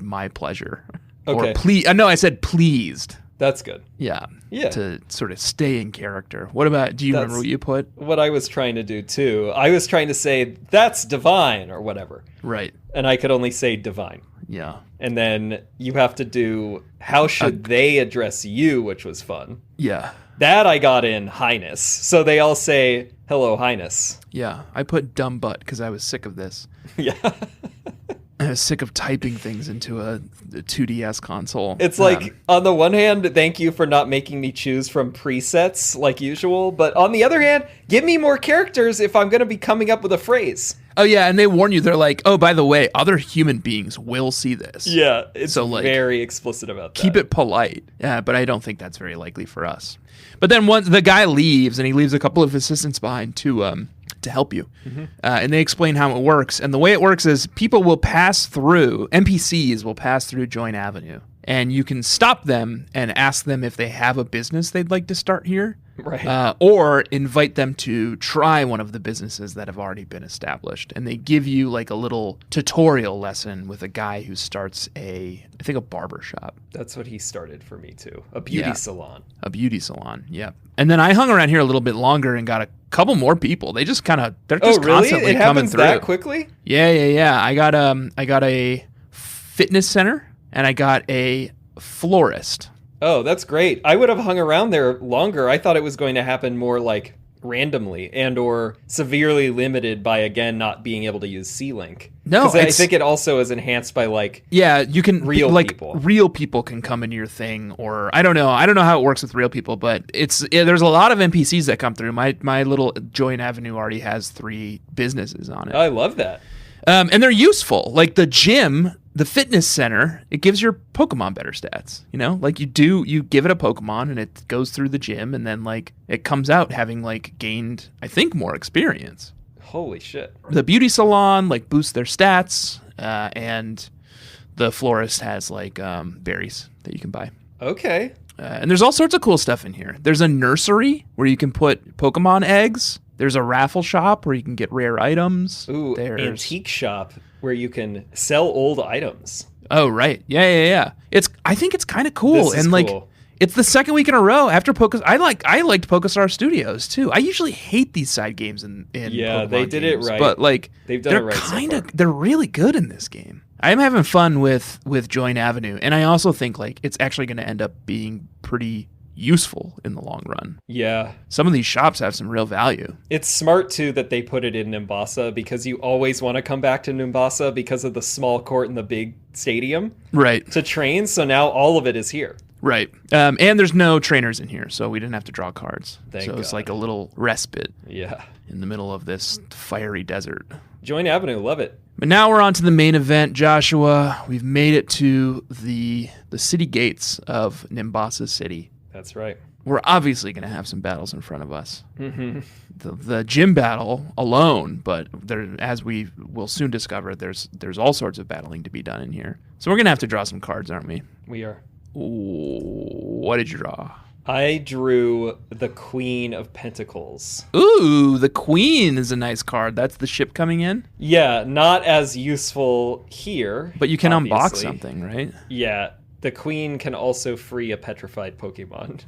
my pleasure. Okay. Or please. No, I said pleased. That's good. Yeah. To sort of stay in character. What about, do you remember what you put? What I was trying to do too. I was trying to say, that's divine or whatever. Right. And I could only say divine. Yeah. And then you have to do, how should they address you, which was fun. Yeah. That I got in highness. So they all say, hello, highness. Yeah. I put dumb butt because I was sick of this. Yeah. I was sick of typing things into a 2DS console. It's like, on the one hand, thank you for not making me choose from presets like usual. But on the other hand, give me more characters if I'm going to be coming up with a phrase. Oh, yeah. And they warn you. They're like, oh, by the way, other human beings will see this. Yeah. It's so, like, very explicit about that. Keep it polite. Yeah, but I don't think that's very likely for us. But then once the guy leaves, and he leaves a couple of assistants behind to help you. Mm-hmm. And they explain how it works. And the way it works is people will pass through, NPCs will pass through Joint Avenue. And you can stop them and ask them if they have a business they'd like to start here. Right. Or invite them to try one of the businesses that have already been established. And they give you like a little tutorial lesson with a guy who starts I think a barber shop. That's what he started for me too. A beauty salon. A beauty salon, yeah. And then I hung around here a little bit longer and got a couple more people. They're just constantly it coming through. That quickly? Yeah. I got a fitness center and I got a florist. Oh, that's great. I would have hung around there longer. I thought it was going to happen more like randomly and or severely limited by, again, not being able to use C-Link. No, because I think it also is enhanced by like you can people. Real people can come into your thing, or I don't know how it works with real people, but there's a lot of NPCs that come through. My little Joint Avenue already has 3 businesses on it. I love that. And they're useful. Like the gym, the fitness center, it gives your Pokemon better stats. You know, like you give it a Pokemon and it goes through the gym and then like it comes out having like gained, I think, more experience. Holy shit. The beauty salon like boosts their stats, and the florist has like berries that you can buy. Okay. And there's all sorts of cool stuff in here. There's a nursery where you can put Pokemon eggs. There's a raffle shop where you can get rare items. Ooh, antique shop where you can sell old items. Oh, right. Yeah. I think it's kind of cool. This is cool. It's the second week in a row after I liked PokeStar Studios too. I usually hate these side games in Pokemon they did games, it right. But like they've done it right. They're really good in this game. I'm having fun with Joint Avenue, and I also think like it's actually going to end up being pretty useful in the long run. Yeah. Some of these shops have some real value. It's smart too that they put it in Nimbasa because you always want to come back to Nimbasa because of the small court and the big stadium. Right. To train, so now all of it is here. Right. And there's no trainers in here, so we didn't have to draw cards. Thank so God. It's like a little respite. Yeah. In the middle of this fiery desert. Joint Avenue, love it. But now we're on to the main event, Joshua. We've made it to the city gates of Nimbasa City. That's right. We're obviously going to have some battles in front of us. Mm-hmm. The gym battle alone, but as we will soon discover, there's all sorts of battling to be done in here. So we're going to have to draw some cards, aren't we? We are. Ooh, what did you draw? I drew the Queen of Pentacles. Ooh, the Queen is a nice card. That's the ship coming in? Yeah, not as useful here. But you can obviously. unbox something, right? Yeah. The Queen can also free a petrified Pokemon.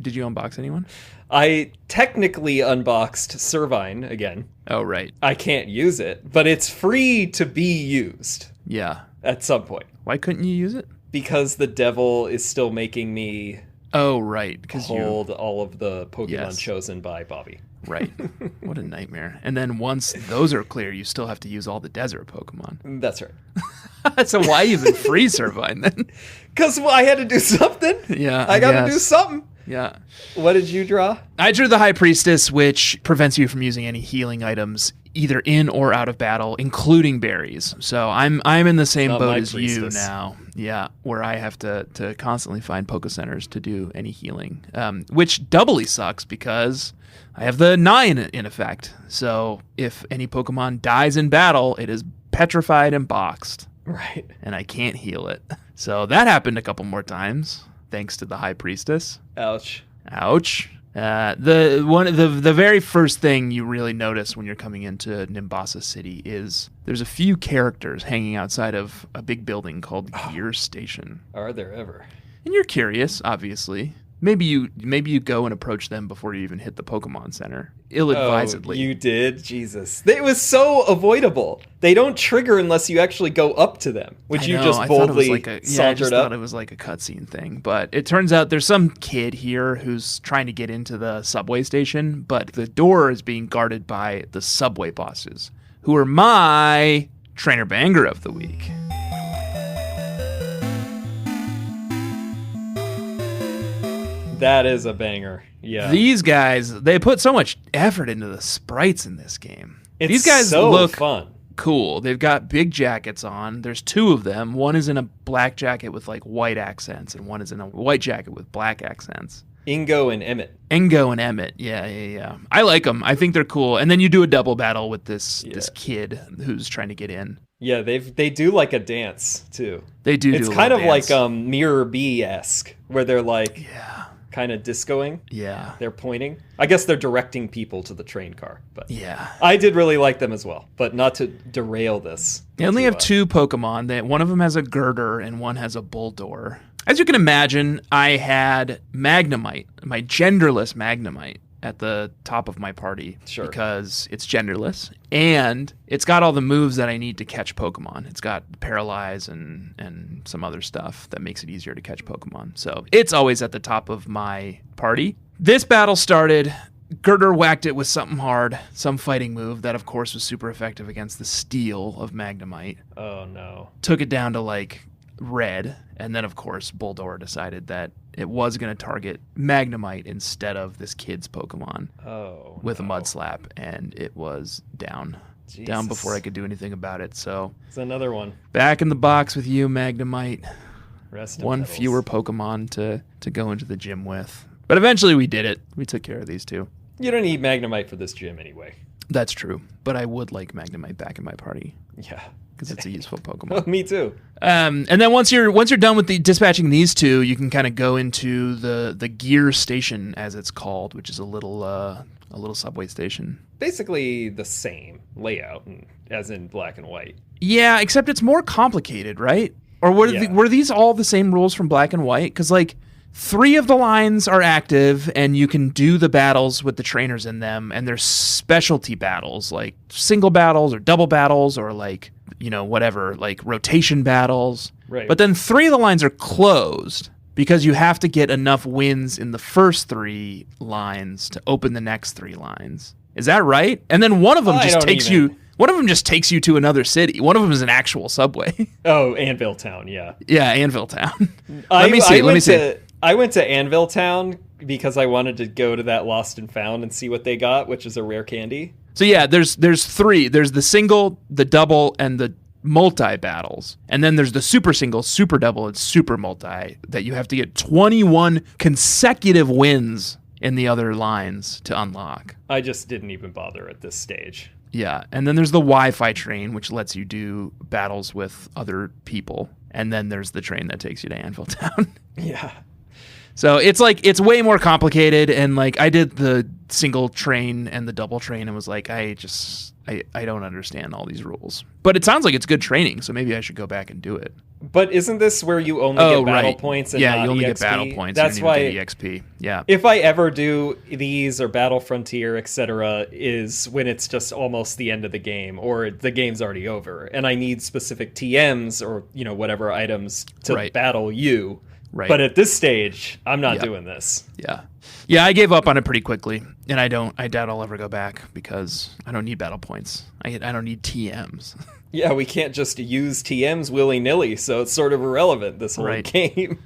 Did you unbox anyone? I technically unboxed Servine again. Oh, right. I can't use it, but it's free to be used. Yeah. At some point. Why couldn't you use it? Because the devil is still making me right. hold all of the Pokemon chosen by Bobby. Right. What a nightmare. And then once those are clear, you still have to use all the desert Pokemon. That's right. So why even free Servine then? Because I had to do something. Yeah. I got to do something. Yeah. What did you draw? I drew the High Priestess, which prevents you from using any healing items either in or out of battle, including berries. So I'm in the same boat as you now. Yeah, where I have to constantly find Poke Centers to do any healing, which doubly sucks because I have the 9 in effect. So if any Pokemon dies in battle, it is petrified and boxed. Right. And I can't heal it. So that happened a couple more times, thanks to the High Priestess. Ouch. The very first thing you really notice when you're coming into Nimbasa City is there's a few characters hanging outside of a big building called Gear Station. Are there ever? And you're curious, obviously. Maybe you go and approach them before you even hit the Pokemon Center. Ill-advisedly. Oh, you did? Jesus. It was so avoidable. They don't trigger unless you actually go up to them, which you just boldly sauntered up. I thought it was like a cutscene thing. But it turns out there's some kid here who's trying to get into the subway station, but the door is being guarded by the subway bosses, who are my trainer banger of the week. That is a banger. Yeah. These guys, they put so much effort into the sprites in this game. These guys so look fun. Cool. They've got big jackets on. There's 2 of them. One is in a black jacket with like white accents, and one is in a white jacket with black accents. Ingo and Emmett. Yeah. I like them. I think they're cool. And then you do a double battle with this kid who's trying to get in. Yeah, they do like a dance too. They do. It's kind of like Mirror B-esque, where they're like kind of discoing. Yeah. They're pointing. I guess they're directing people to the train car. But yeah. I did really like them as well, but not to derail this. They only have 2 Pokemon. One of them has a girder and one has a Bulldor. As you can imagine, I had Magnemite, my genderless Magnemite, at the top of my party. Sure. Because it's genderless and it's got all the moves that I need to catch Pokemon. It's got Paralyze and some other stuff that makes it easier to catch Pokemon. So it's always at the top of my party. This battle started. Girder whacked it with something hard, some fighting move that, of course, was super effective against the steel of Magnemite. Oh, no. Took it down to, like, red. And then, of course, Bulldor decided that it was going to target Magnemite instead of this kid's Pokemon with a Mud Slap, and it was down. Jesus. Down before I could do anything about it. So it's another one. Back in the box with you, Magnemite. Rest in one petals. Fewer Pokemon to go into the gym with. But eventually we did it. We took care of these 2. You don't need Magnemite for this gym anyway. That's true. But I would like Magnemite back in my party. Yeah. Because it's a useful Pokemon. Me too. And then once you're done with dispatching these 2, you can kind of go into the Gear Station, as it's called, which is a little subway station. Basically the same layout as in black and white. Yeah, except it's more complicated, right? Or were these all the same rules from black and white? Because 3 of the lines are active, and you can do the battles with the trainers in them, and there's specialty battles, like single battles or double battles or whatever, like rotation battles. Right. But then 3 of the lines are closed because you have to get enough wins in the first 3 lines to open the next 3 lines. Is that right? And then one of them just takes you to another city. One of them is an actual subway. Oh, Anvil Town, yeah. Yeah, Anvil Town. Let me see. I went to Anvil Town because I wanted to go to that Lost and Found and see what they got, which is a rare candy. So yeah, there's 3. There's the single, the double, and the multi battles. And then there's the super single, super double, and super multi that you have to get 21 consecutive wins in the other lines to unlock. I just didn't even bother at this stage. Yeah, and then there's the Wi-Fi train, which lets you do battles with other people. And then there's the train that takes you to Anvil Town. Yeah. So it's way more complicated, and I did the single train and the double train and was like, I I don't understand all these rules. But it sounds like it's good training, so maybe I should go back and do it. But isn't this where you only get battle points and not you only EXP? get battle points. That's why get EXP. Yeah. If I ever do these or Battle Frontier, etc., is when it's just almost the end of the game or the game's already over, and I need specific TMs or whatever items to battle you. Right. But at this stage, I'm not doing this. Yeah. Yeah, I gave up on it pretty quickly, and I doubt I'll ever go back because I don't need battle points. I don't need TMs. Yeah, we can't just use TMs willy-nilly, so it's sort of irrelevant, this whole game.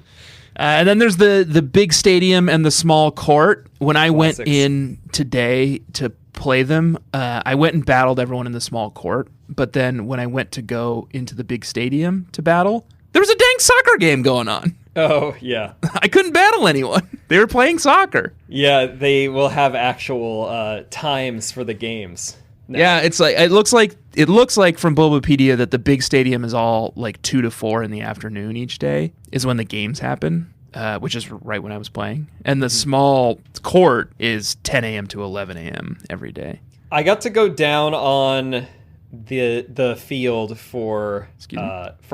And then there's the big stadium and the small court. When I went in today to play them, I went and battled everyone in the small court, but then when I went to go into the big stadium to battle, there was a dang soccer game going on. Oh, yeah. I couldn't battle anyone. They were playing soccer. Yeah, they will have actual times for the games. No. Yeah, it looks like from Bulbapedia that the big stadium is all like 2 to 4 in the afternoon each day is when the games happen, which is right when I was playing. And the small court is 10 a.m. to 11 a.m. every day. I got to go down on the field for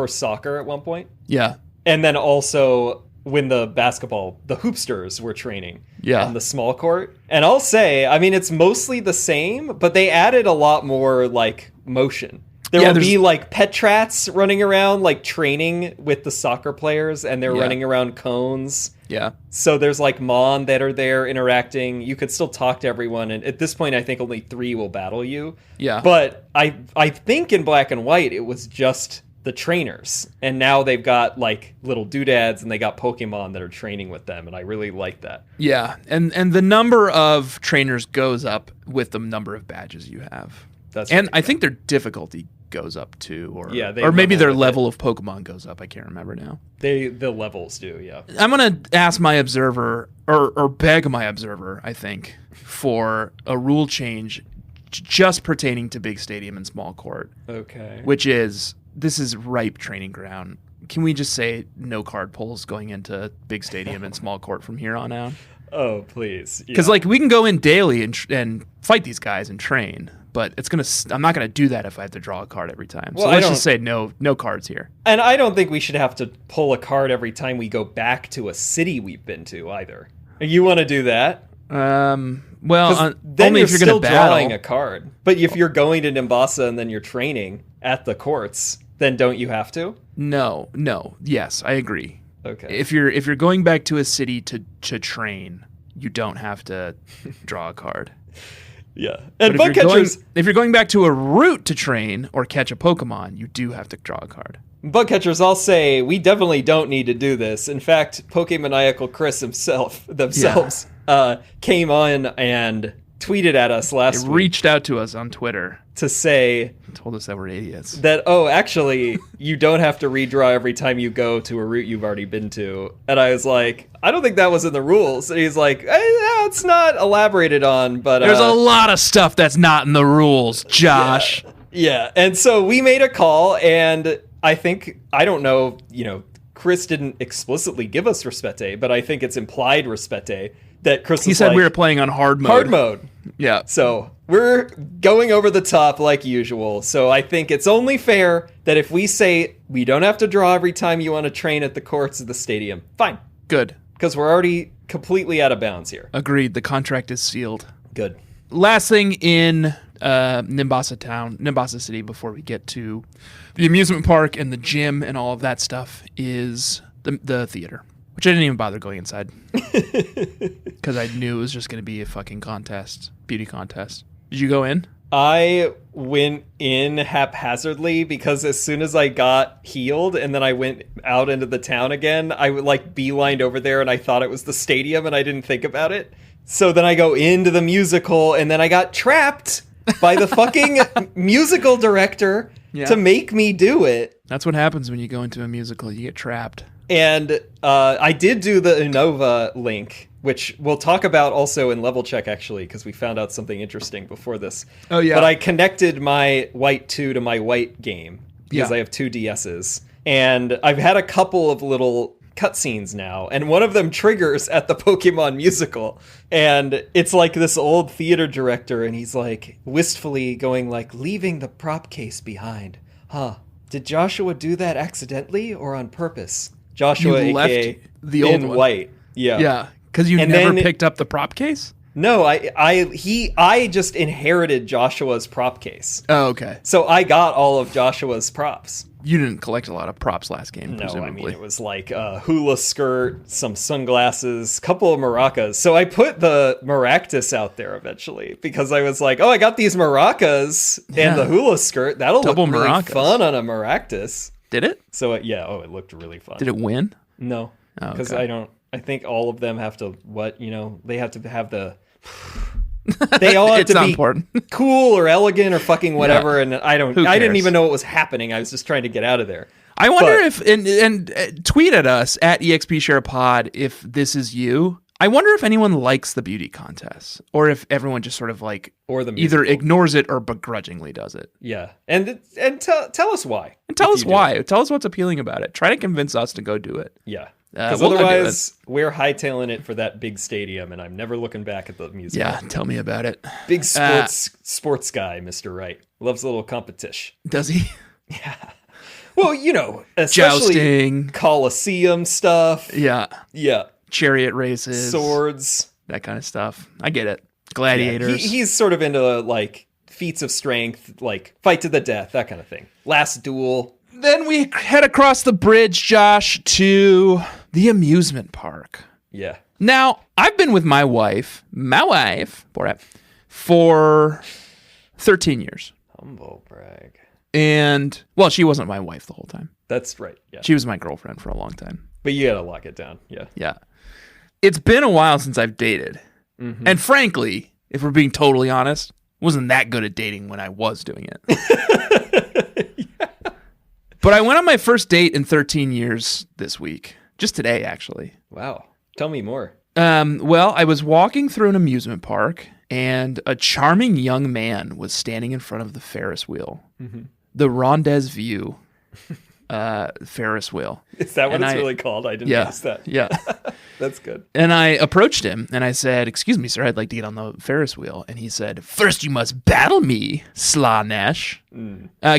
soccer at one point. Yeah. And then also when the hoopsters were training on the small court. And I'll say, I mean, it's mostly the same, but they added a lot more like motion. There will be like Petrats running around, like training with the soccer players, and they're running around cones. Yeah. So there's like Mon that are there interacting. You could still talk to everyone. And at this point, I think only 3 will battle you. Yeah. But I think in Black and White, it was just the trainers, and now they've got like little doodads and they got Pokemon that are training with them, and I really like that. Yeah, and the number of trainers goes up with the number of badges you have. I think their difficulty goes up too, or maybe their level of Pokemon goes up. I can't remember now. The levels do, yeah. I'm gonna ask my observer or beg my observer, I think, for a rule change just pertaining to big stadium and small court. Okay. Which is, this is ripe training ground. Can we just say no card pulls going into big stadium and small court from here on out? Oh, please. Because like we can go in daily and fight these guys and train, but I'm not gonna do that if I have to draw a card every time. So let's just say no cards here. And I don't think we should have to pull a card every time we go back to a city we've been to either. You want to do that? Well, then only if you're still going to drawing a card. But if you're going to Nimbasa and then you're training at the courts, then don't you have to? No. Yes, I agree. Okay. If you're going back to a city to train, you don't have to draw a card. Yeah. And bug catchers, if you're going back to a route to train or catch a Pokemon, you do have to draw a card. Bug catchers, I'll say we definitely don't need to do this. In fact, Pokemaniacal Chris themselves came on and tweeted at us last week. Reached out to us on Twitter to say, told us that we're idiots. That actually you don't have to redraw every time you go to a route you've already been to. And I was like, I don't think that was in the rules. And he's like, it's not elaborated on, but there's a lot of stuff that's not in the rules, Josh. Yeah. And so we made a call, and I don't know, Chris didn't explicitly give us Respete, but I think it's implied Respete that Chris He said we were playing on hard mode. Hard mode. Yeah. So we're going over the top like usual. So I think it's only fair that if we say we don't have to draw every time you want to train at the courts of the stadium, fine. Good. Because we're already completely out of bounds here. Agreed. The contract is sealed. Good. Last thing in Nimbasa City before we get to the amusement park and the gym and all of that stuff is the theater, which I didn't even bother going inside because I knew it was just going to be a fucking beauty contest. Did you go in? I went in haphazardly because as soon as I got healed and then I went out into the town again, I beelined over there and I thought it was the stadium and I didn't think about it. So then I go into the musical and then I got trapped by the fucking musical director to make me do it. That's what happens when you go into a musical. You get trapped. And I did do the Unova link, which we'll talk about also in level check, actually, because we found out something interesting before this. Oh, yeah. But I connected my White 2 to my White game because I have 2 DSs. And I've had a couple of little cutscenes now, and one of them triggers at the Pokemon musical, and it's like this old theater director, and he's like wistfully going like, leaving the prop case behind. Huh. Did Joshua do that accidentally or on purpose? Joshua, You left aka the old in one. white. Yeah. Yeah, because you And never then picked up the prop case? No, I just inherited Joshua's prop case. Oh, okay. So I got all of Joshua's props. You didn't collect a lot of props last game, No, presumably. I mean, it was like a hula skirt, some sunglasses, couple of maracas. So I put the maractus out there eventually because I was like, oh, I got these maracas and the hula skirt. That'll Double look really maracas. fun on a maractus. Did it? So it looked really fun. Did it win? No, Oh, because okay. I think all of them have to, they have to have the... They all have It's to not be important. cool or elegant or fucking whatever, and I Who didn't cares? even know what was happening. I was just trying to get out of there. I wonder But- if, and tweet at us at EXPSharePod if this is you. I wonder if anyone likes the beauty contest or if everyone just sort of like Or the either musical. ignores it or begrudgingly does it. Yeah, and tell us why. And tell if us you do why. it. Tell us what's appealing about it. Try to convince us to go do it. Yeah, because we'll go do otherwise we're hightailing it for that big stadium, and I'm never looking back at the music. Yeah, tell me about it. Big sports guy, Mr. Wright, loves a little competition. Does he? Well, especially Jousting. Coliseum stuff. Yeah. Yeah, Chariot races. swords. That kind of stuff. I get it. Yeah, Gladiators. he's sort of into like feats of strength, like fight to the death, that kind of thing. Last duel. Then we head across the bridge, Josh, to the amusement park. Yeah. Now, I've been with my wife, Borat, for 13 years. Humble brag. And, well, she wasn't my wife the whole time. That's right. Yeah. She was my girlfriend for a long time. But you gotta lock it down. Yeah. Yeah. It's been a while since I've dated. Mm-hmm. And frankly, if we're being totally honest, wasn't that good at dating when I was doing it. But I went on my first date in 13 years this week. Just today, actually. Wow. Tell me more. Well, I was walking through an amusement park, and a charming young man was standing in front of the Ferris wheel. Mm-hmm. The Rendezvous Ferris wheel. Is that what And it's I- really called? I didn't Yeah. notice that. Yeah. That's good. And I approached him, and I said, "Excuse me, sir, I'd like to get on the Ferris wheel." And he said, "First you must battle me, Slaanesh."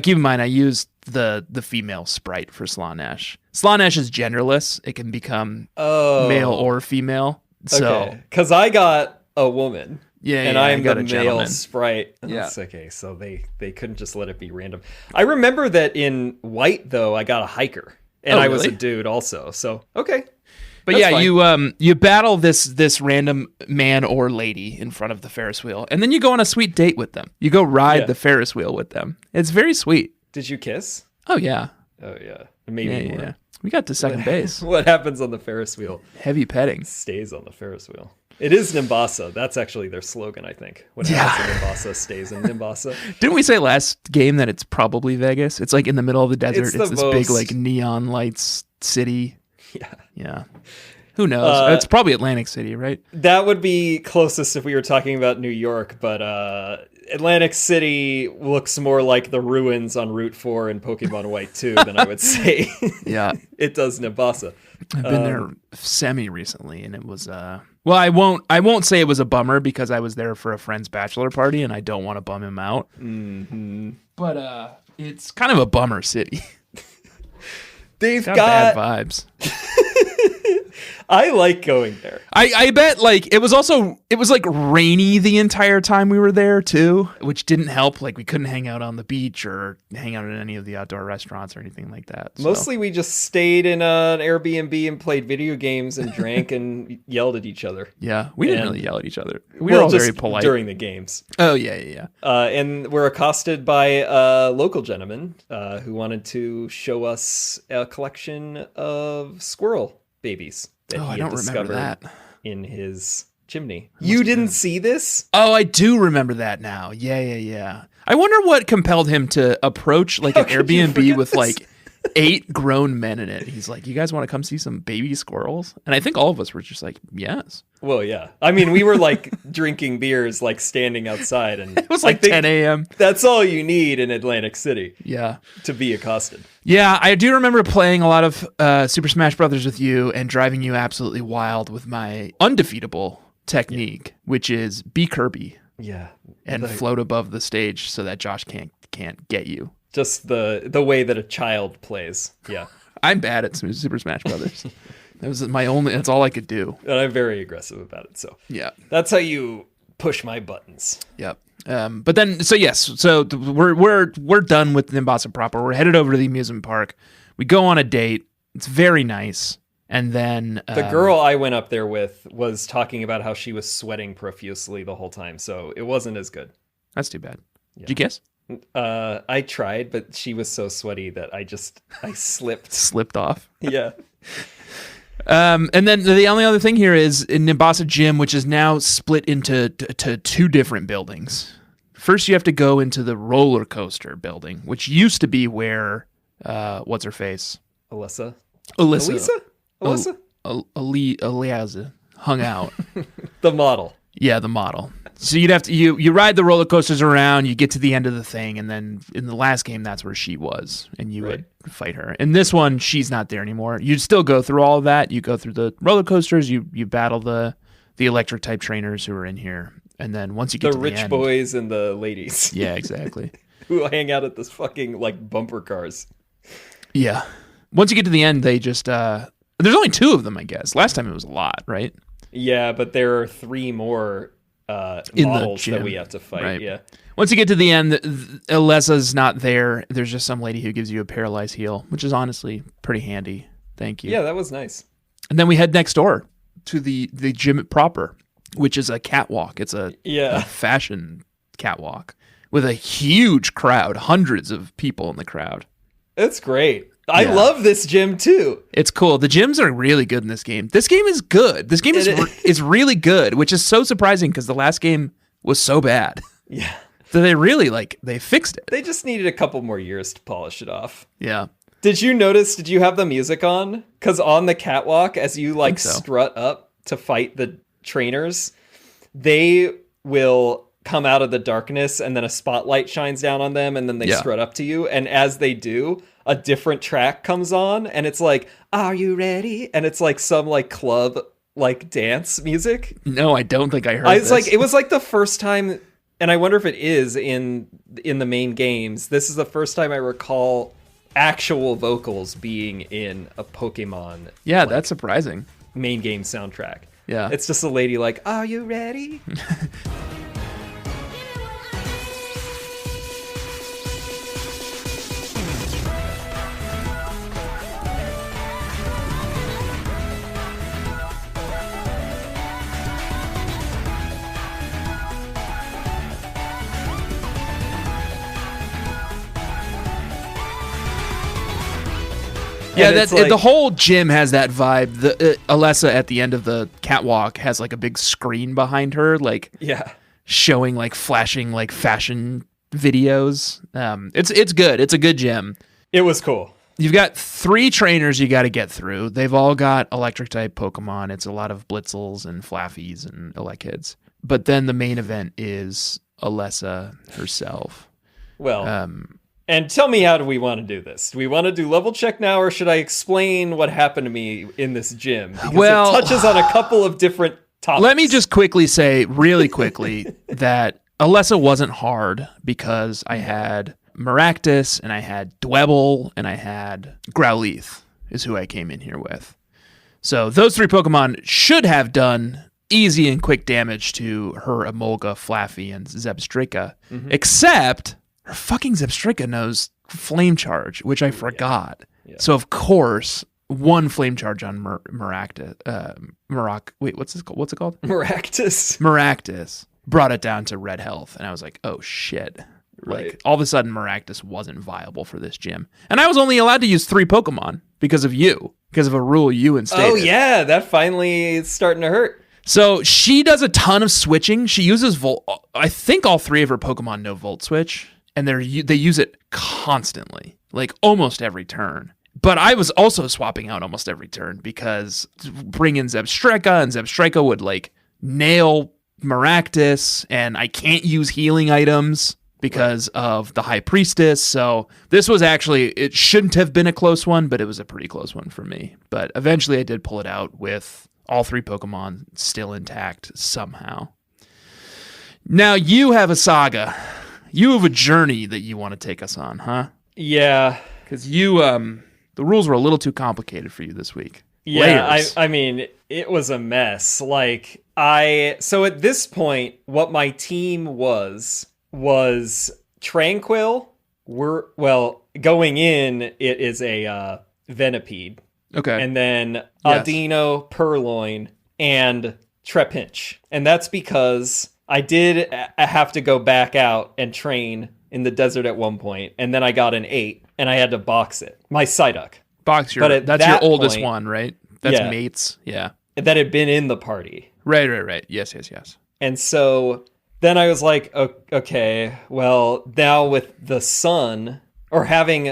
Keep in mind, I used the female sprite for Slaanesh. Slaanesh is genderless. It can become male or female. So, because I got a woman. Yeah, and yeah, I I am got the a male gentleman. sprite. Yeah. That's okay. So they couldn't just let it be random. I remember that in white though, I got a hiker, and Oh, I was a really? dude also. So okay. But That's yeah, fine. you battle this random man or lady in front of the Ferris wheel, and then you go on a sweet date with them. You go ride Yeah. the Ferris wheel with them. It's very sweet. Did you kiss? Oh yeah, Oh yeah, maybe yeah, more. yeah. We got to second base. What happens on the Ferris wheel Heavy petting. stays on the Ferris wheel. It is Nimbasa. That's actually their slogan, I think. What happens in Nimbasa stays in Nimbasa. Didn't we say last game that it's probably Vegas? It's like in the middle of the desert. It's It's, the this big most- like neon lights city. Yeah. Yeah. Who knows? It's probably Atlantic City, right? That would be closest if we were talking about New York, but Atlantic City looks more like the ruins on Route 4 in Pokemon White 2 than I would say Yeah. it does Nimbasa. I've been there semi recently, and it was well, I won't say it was a bummer because I was there for a friend's bachelor party, and I don't want to bum him out. Mm-hmm. But it's kind of a bummer city. They've Got got... bad vibes. I like going there. I bet like it was like rainy the entire time we were there too, which didn't help. Like we couldn't hang out on the beach or hang out at any of the outdoor restaurants or anything like that. So. Mostly we just stayed in an Airbnb and played video games and drank and yelled at each other. Yeah, we didn't And- really yell at each other. We were all just very polite. during the games. Oh yeah. And we're accosted by a local gentleman who wanted to show us a collection of squirrel babies that Oh, he I had don't remember discovered that. in his chimney. You didn't see this? Oh, I do remember that now. Yeah. I wonder what compelled him to approach like How an could you Airbnb forget with this? like 8 grown men in it. He's like, you guys want to come see some baby squirrels? And I think all of us were just like, yes. Well, yeah. I mean, we were like drinking beers, like standing outside. And it was like 10 a.m. That's all you need in Atlantic City. Yeah. To be accosted. Yeah, I do remember playing a lot of Super Smash Brothers with you and driving you absolutely wild with my undefeatable technique, which is be Kirby. Yeah. And float above the stage so that Josh can't get you. Just the way that a child plays. Yeah. I'm bad at Super Smash Brothers. That's all I could do. And I'm very aggressive about it. So yeah. That's how you push my buttons. Yep. But then, so yes, so we're done with Nimbasa proper. We're headed over to the amusement park. We go on a date. It's very nice. And then the girl I went up there with was talking about how she was sweating profusely the whole time. So it wasn't as good. That's too bad. Yeah. Did you kiss? I tried, but she was so sweaty that I slipped off. Yeah. And then the only other thing here is in Nimbasa Gym, which is now split into to 2 different buildings. First, you have to go into the roller coaster building, which used to be where what's her face? Alyssa hung out. The model. Yeah, the model. So you'd have to you ride the roller coasters around, you get to the end of the thing, and then in the last game that's where she was, and you would fight her. In this one, she's not there anymore. You'd still go through all of that. You go through the roller coasters, you battle the electric type trainers who are in here, and then once you get to the rich boys and the ladies. Yeah, exactly. Who hang out at this fucking like bumper cars. Yeah. Once you get to the end, they just there's only 2 of them, I guess. Last time it was a lot, right? Yeah, but there are 3 more models that we have to fight. Right. Yeah. Once you get to the end, Alessa's not there. There's just some lady who gives you a paralyzed heal, which is honestly pretty handy. Thank you. Yeah, that was nice. And then we head next door to the gym proper, which is a catwalk. It's a fashion catwalk with a huge crowd, hundreds of people in the crowd. It's great. I love this gym too. It's cool. The gyms are really good in this game. This game is good. This game is really good, which is so surprising because the last game was so bad. Yeah. So they fixed it. They just needed a couple more years to polish it off. Yeah. Did you have the music on? Because on the catwalk, as you strut up to fight the trainers, they will come out of the darkness and then a spotlight shines down on them and then they strut up to you. And as they do, a different track comes on and it's like, are you ready? And it's like some like club like dance music. No, I don't think I heard this. It was like the first time, and I wonder if it is in the main games. This is the first time I recall actual vocals being in a Pokemon. Yeah, that's surprising. Main game soundtrack. Yeah. It's just a lady like, are you ready? Yeah, the whole gym has that vibe. Alessa at the end of the catwalk has like a big screen behind her, showing like flashing like fashion videos. It's good. It's a good gym. It was cool. You've got 3 trainers you got to get through. They've all got electric type Pokemon. It's a lot of Blitzels and Flaffies and Elekkids. But then the main event is Alessa herself. Well, and tell me, how do we want to do this? Do we want to do level check now, or should I explain what happened to me in this gym? Because it touches on a couple of different topics. Let me just quickly say, really quickly, that Alessa wasn't hard because I had Maractus, and I had Dwebble, and I had Growlithe is who I came in here with. So those 3 Pokemon should have done easy and quick damage to her Emolga, Flaffy, and Zebstrika, except her fucking Zebstrika knows Flame Charge, which I forgot. Yeah. So of course, 1 Flame Charge on Maractus. Wait, what's it called? Maractus brought it down to red health, and I was like, oh shit. Right. Like all of a sudden, Maractus wasn't viable for this gym, and I was only allowed to use 3 Pokemon because of a rule you instated. Oh yeah, that finally is starting to hurt. So she does a ton of switching. She uses Volt. I think all 3 of her Pokemon know Volt Switch, and they use it constantly. like almost every turn. But I was also swapping out almost every turn because bring in Zebstrika, and Zebstrika would like nail Maractus, and I can't use healing items because of the High Priestess. So this was actually, it shouldn't have been a close one, but it was a pretty close one for me. But eventually I did pull it out with all 3 Pokemon still intact somehow. Now you have a saga. You have a journey that you want to take us on, huh? Yeah. Because you, the rules were a little too complicated for you this week. Yeah, I mean, it was a mess. So at this point, what my team was Tranquil. Going in, it is a Venipede. Okay. And then Audino, Purloin, and Trepinch. And that's because I did have to go back out and train in the desert at one point, and then I got an 8, and I had to box it. My Psyduck. That's your oldest one, right? That's Mates. Yeah. That had been in the party. Right. Yes. And so then I was like, okay, well, now with the sun, or having,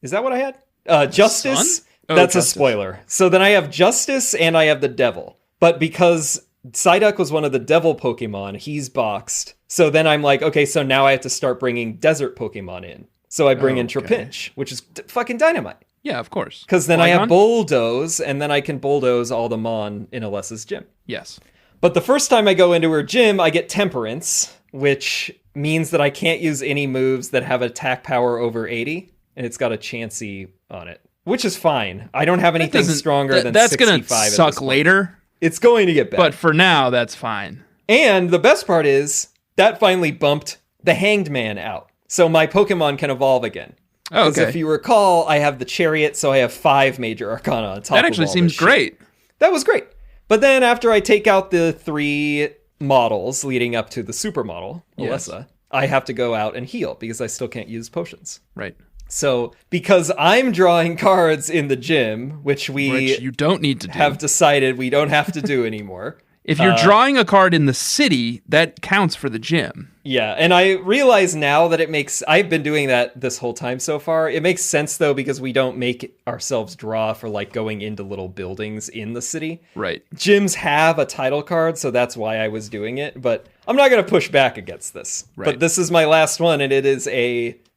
is that what I had? Justice? That's Justice. A spoiler. So then I have Justice and I have the Devil. But because Psyduck was one of the Devil Pokemon, he's boxed. So then I'm like, okay, so now I have to start bringing Desert Pokemon in. So I bring in Trapinch, which is fucking dynamite. Yeah, of course. Because then I have Bulldoze, and then I can Bulldoze all the Mon in Alessa's gym. Yes. But the first time I go into her gym, I get Temperance, which means that I can't use any moves that have attack power over 80, and it's got a Chansey on it, which is fine. I don't have anything stronger than 65. That's going to suck later. It's going to get better. But for now, that's fine. And the best part is, that finally bumped the Hanged Man out. So my Pokemon can evolve again. Because if you recall, I have the Chariot, so I have 5 Major Arcana on top of all this. That actually seems great. That was great. But then after I take out the 3 models leading up to the supermodel, Alessa, I have to go out and heal because I still can't use potions. Right. So because I'm drawing cards in the gym, which you don't need to do, have decided we don't have to do anymore. If you're drawing a card in the city, that counts for the gym. Yeah, and I realize now that I've been doing that this whole time so far. It makes sense, though, because we don't make ourselves draw for, going into little buildings in the city. Right. Gyms have a title card, so that's why I was doing it, but I'm not going to push back against this. Right. But this is my last one, and it is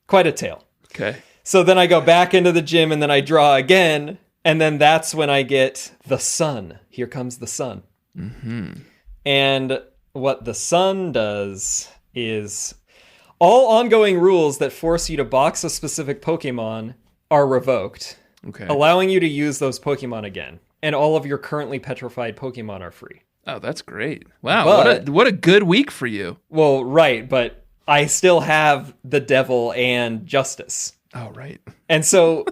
quite a tale. Okay. So then I go back into the gym, and then I draw again, and then that's when I get the sun. Here comes the sun. Mm-hmm. And what the sun does is all ongoing rules that force you to box a specific Pokemon are revoked, allowing you to use those Pokemon again. And all of your currently petrified Pokemon are free. Oh, that's great. Wow, what a good week for you. Well, right, but I still have the Devil and Justice. Oh, right. And so...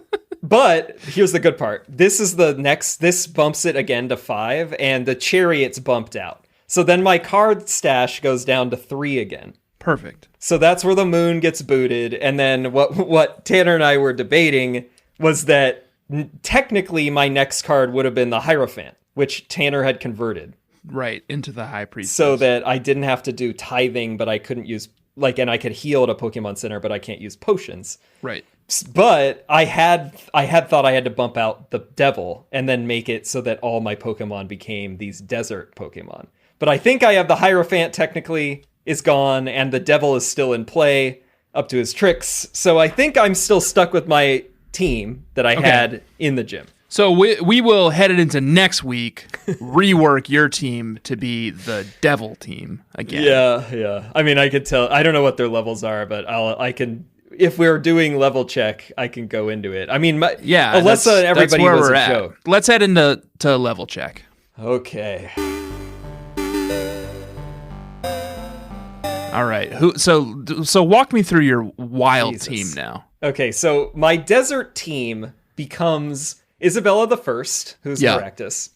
But here's the good part. This bumps it again to 5, and the Chariot's bumped out. So then my card stash goes down to 3 again. Perfect. So that's where the moon gets booted. And then what Tanner and I were debating was that technically my next card would have been the Hierophant, which Tanner had converted. Right, into the High Priestess. So that I didn't have to do tithing, but I couldn't use... and I could heal at a Pokemon Center, but I can't use potions. Right. But I had thought I had to bump out the Devil and then make it so that all my Pokemon became these desert Pokemon. But I think I have the Hierophant technically is gone, and the Devil is still in play up to his tricks. So I think I'm still stuck with my team that I had in the gym. So we will head it into next week, rework your team to be the Devil team again. Yeah. I mean, I could tell. I don't know what their levels are, but I can. If we're doing level check, I can go into it. I mean, Alessa and everybody was a joke. Let's head into level check. Okay. All right. So walk me through your wild team now. Okay, so my desert team becomes Isabella the First, who's Maractus,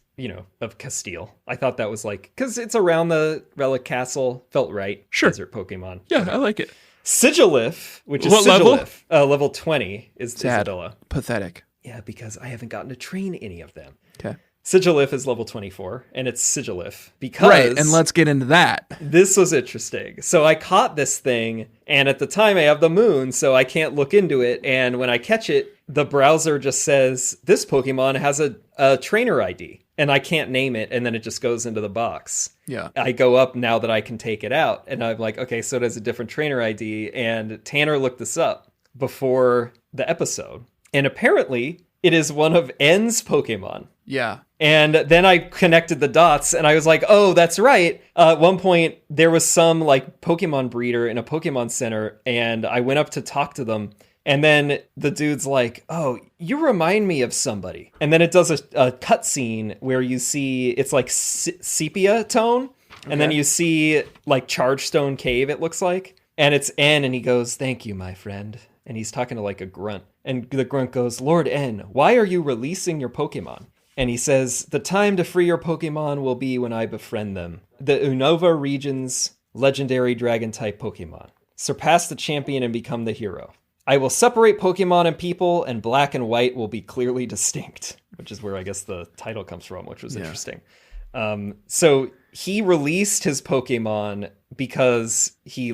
of Castile. I thought that was because it's around the Relic Castle, felt right. Sure. Desert Pokemon. Yeah, I like it. Sigilif, which is what Sigilif, level 20 is Sad. Isabella. Pathetic. Yeah, because I haven't gotten to train any of them. Okay. Sigilif is level 24, and it's Sigilif because... Right, and let's get into that. This was interesting. So I caught this thing, and at the time I have the moon, so I can't look into it, and when I catch it, the browser just says, this Pokemon has a trainer ID, and I can't name it, and then it just goes into the box. Yeah. I go up now that I can take it out, and I'm like, okay, so it has a different trainer ID, and Tanner looked this up before the episode, and apparently it is one of N's Pokemon. Yeah. And then I connected the dots and I was like, oh, that's right. At one point, there was some like Pokemon breeder in a Pokemon center and I went up to talk to them. And then the dude's like, oh, you remind me of somebody. And then it does a cutscene where you see it's like sepia tone. Okay. And then you see like Chargestone Cave, it looks like. And it's N and he goes, thank you, my friend. And he's talking to like a grunt. And the grunt goes, Lord N, why are you releasing your Pokemon? And he says, the time to free your Pokemon will be when I befriend them. The Unova region's legendary dragon-type Pokemon. Surpass the champion and become the hero. I will separate Pokemon and people, and black and white will be clearly distinct. Which is where I guess the title comes from, which was interesting. So he released his Pokemon because he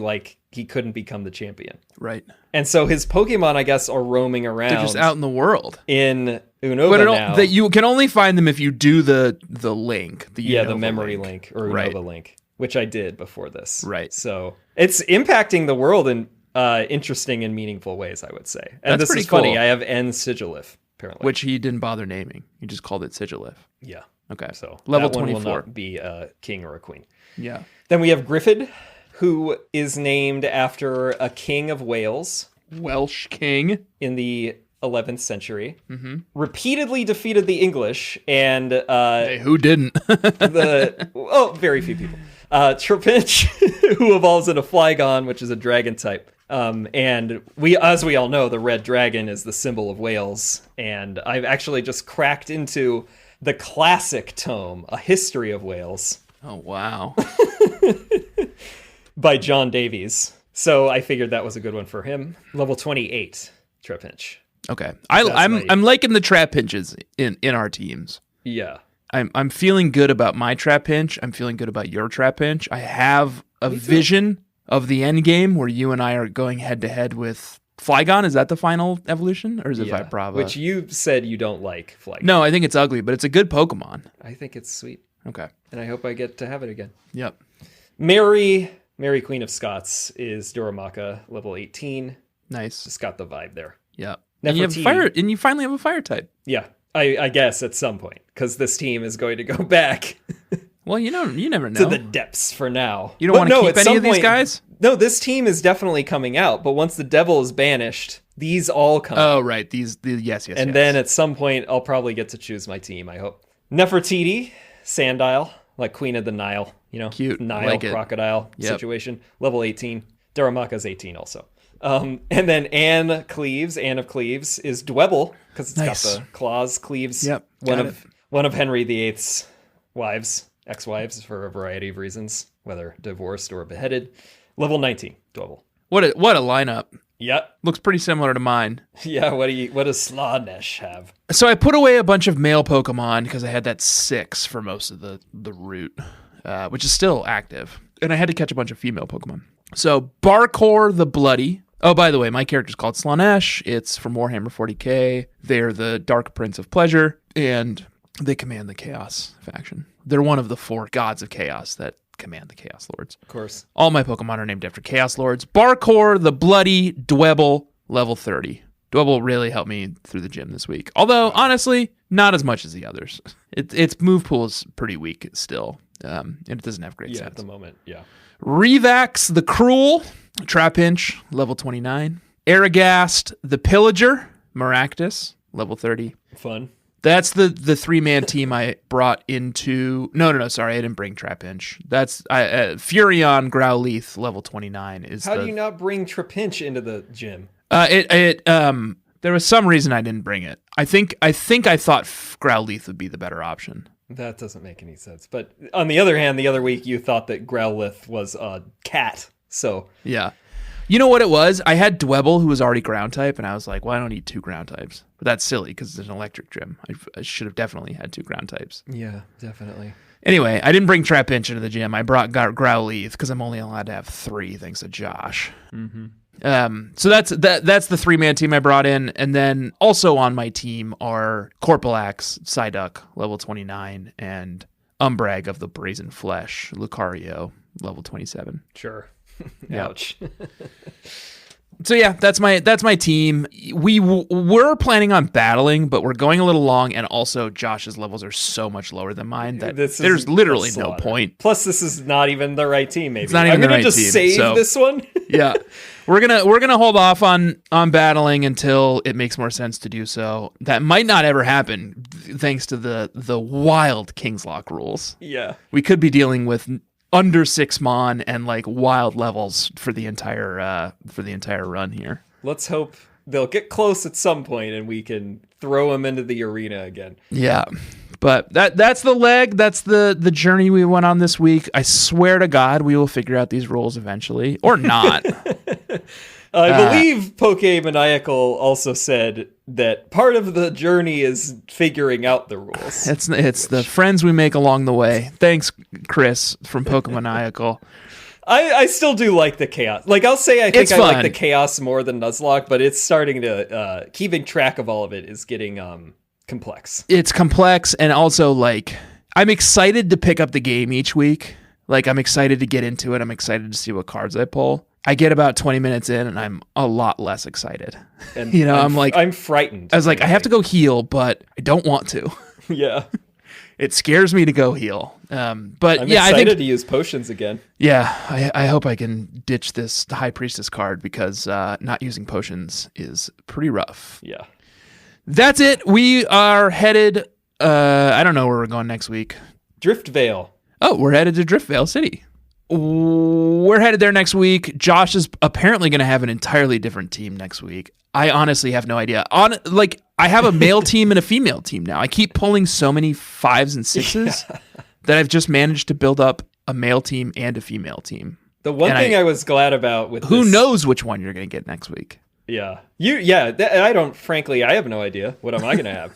couldn't become the champion. Right. And so his Pokemon, I guess, are roaming around. They're just out in the world. In Unova now. That you can only find them if you do the link. The memory link or Unova link, which I did before this. Right. So it's impacting the world in interesting and meaningful ways, I would say. And That's this is cool. funny. I have N Sigilif, apparently. Which he didn't bother naming. He just called it Sigilif. Yeah. Okay. So level that one 24 will not be a king or a queen. Yeah. Then we have Griffith, who is named after a king of Wales. Welsh king. In the 11th century. Mm-hmm. Repeatedly defeated the English and... hey, who didn't? Very few people. Trapinch, who evolves into Flygon, which is a dragon type. And as we all know, the red dragon is the symbol of Wales. And I've actually just cracked into the classic tome, A History of Wales. Oh, wow. By John Davies. So I figured that was a good one for him. Level 28, Trapinch. Okay. I'm liking the Trapinches in our teams. Yeah. I'm feeling good about my Trapinch. I'm feeling good about your Trapinch. I have a vision of the end game where you and I are going head to head with Flygon. Is that the final evolution, or is it Vibrava? Which you said you don't like Flygon. No, I think it's ugly, but it's a good Pokemon. I think it's sweet. Okay. And I hope I get to have it again. Yep. Mary Queen of Scots is Doramaka, level 18. Nice. Just got the vibe there. Yep. And you finally have a fire type. Yeah. I guess at some point, because this team is going to go back. Well, you never know. To the depths for now. You don't want to keep any of these guys? No, this team is definitely coming out, but once the devil is banished, these all come out. Oh, right. Yes. And then at some point, I'll probably get to choose my team, I hope. Nefertiti, Sandile, like Queen of the Nile, cute. Nile like crocodile situation. Level 18. Daramaka's 18 also. And then Anne of Cleves is Dwebble, because it's got the claws, Cleves. Yep. One of Henry VIII's ex-wives, for a variety of reasons, whether divorced or beheaded. Level 19, Dwebble. What a lineup. Yep. Looks pretty similar to mine. Yeah, what does Slaanesh have? So I put away a bunch of male Pokemon because I had that 6 for most of the route, which is still active. And I had to catch a bunch of female Pokemon. So Barkor the Bloody. Oh, by the way, my character's called Slaanesh. It's from Warhammer 40k. They're the Dark Prince of Pleasure, and they command the Chaos faction. They're one of the 4 gods of Chaos that command the Chaos Lords. Of course. All my Pokemon are named after Chaos Lords. Barkor the Bloody, Dwebble, level 30. Dwebble really helped me through the gym this week. Although, honestly, not as much as the others. Its move pool is pretty weak still, and it doesn't have great stats. At the moment, yeah. Revax the Cruel, Trapinch, level 29. Aragast the Pillager, Maractus, level 30. Fun. That's the 3-man team I brought into... No, sorry, I didn't bring Trapinch. That's Furion Growlithe, level 29. How do you not bring Trapinch into the gym? There was some reason I didn't bring it. I think I thought Growlithe would be the better option. That doesn't make any sense. But on the other hand, the other week you thought that Growlithe was a cat. So yeah. You know what it was? I had Dwebble, who was already ground type, and I was like, well, I don't need 2 ground types. But that's silly because it's an electric gym. I should have definitely had 2 ground types. Yeah, definitely. Anyway, I didn't bring Trapinch into the gym. I brought Growlithe because I'm only allowed to have 3, thanks to Josh. So that's the 3-man team I brought in. And then also on my team are Corpalax, Psyduck, level 29, and Umbrag of the Brazen Flesh, Lucario, level 27. Sure. Yeah. Ouch. So yeah, that's my team. We're planning on battling, but we're going a little long, and also Josh's levels are so much lower than mine that there's literally no point. Plus, this is not even the right team. Maybe it's not even I'm the right just team, save this one. Yeah, we're gonna hold off on battling until it makes more sense to do so. That might not ever happen, thanks to the wild Kingslocke rules. Yeah, we could be dealing with under 6 mon and like wild levels for the entire run here. Let's hope they'll get close at some point and we can throw them into the arena again. Yeah. But that's the leg. That's the journey we went on this week. I swear to God, we will figure out these rules eventually, or not. I believe Pokemaniacal also said that part of the journey is figuring out the rules. It's the friends we make along the way. Thanks, Chris from Pokemaniacal. I still do like the chaos. Like, I'll say I think It's I fun. like the chaos more than Nuzlocke, but it's starting to keeping track of all of it is getting complex. It's complex, and also like I'm excited to pick up the game each week. Like, I'm excited to get into it. I'm excited to see what cards I pull. I get about 20 minutes in and I'm a lot less excited. And I'm frightened. I was like, I have to go heal, but I don't want to. Yeah. It scares me to go heal. But I'm yeah, I excited think to use potions again. Yeah, I hope I can ditch this High Priestess card because not using potions is pretty rough. Yeah. That's it. We are headed, I don't know where we're going next week. Driftvale. Oh, we're headed to Driftvale City. We're headed there next week. Josh is apparently going to have an entirely different team next week. I honestly have no idea. I have a male team and a female team now. I keep pulling so many 5s and 6s that I've just managed to build up a male team and a female team. The one thing I was glad about with who knows which one you're going to get next week. Yeah. I have no idea. What am I going to have?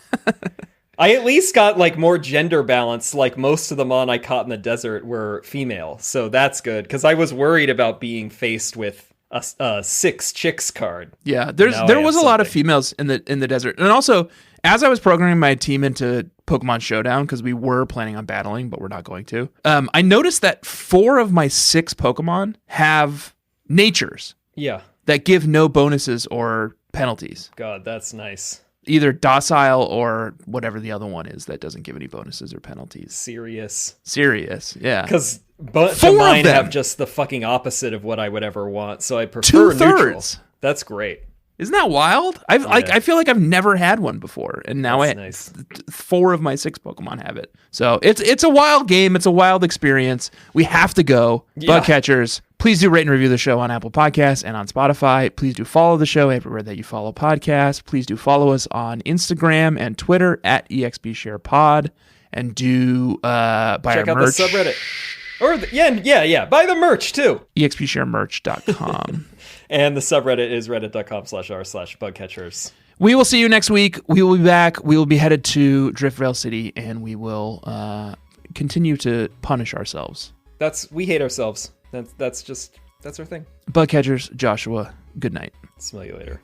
I at least got like more gender balance. Like most of the mon I caught in the desert were female. So that's good. Because I was worried about being faced with a 6 chicks card. Yeah, there was a lot of females in the desert. And also, as I was programming my team into Pokemon Showdown, because we were planning on battling, but we're not going to, I noticed that 4 of my 6 Pokemon have natures. Yeah. That give no bonuses or penalties. God, that's nice. Either docile or whatever the other one is that doesn't give any bonuses or penalties. Serious, yeah. Because mine have just the fucking opposite of what I would ever want, so I prefer 2/3. neutral. That's great. Isn't that wild? I feel like I've never had one before, and now nice. 4 of my 6 Pokemon have it. So it's a wild game. It's a wild experience. We have to go. Yeah. Bug catchers, please do rate and review the show on Apple Podcasts and on Spotify. Please do follow the show everywhere that you follow podcasts. Please do follow us on Instagram and Twitter at EXPSharePod, and do buy Check our out merch. the subreddit. Or buy the merch too. EXPShareMerch.com. And the subreddit is reddit.com/r/bugcatchers. We will see you next week. We will be back. We will be headed to Driftvale City, and we will continue to punish ourselves. We hate ourselves. That's our thing. Bug catchers, Joshua, good night. Smell you later.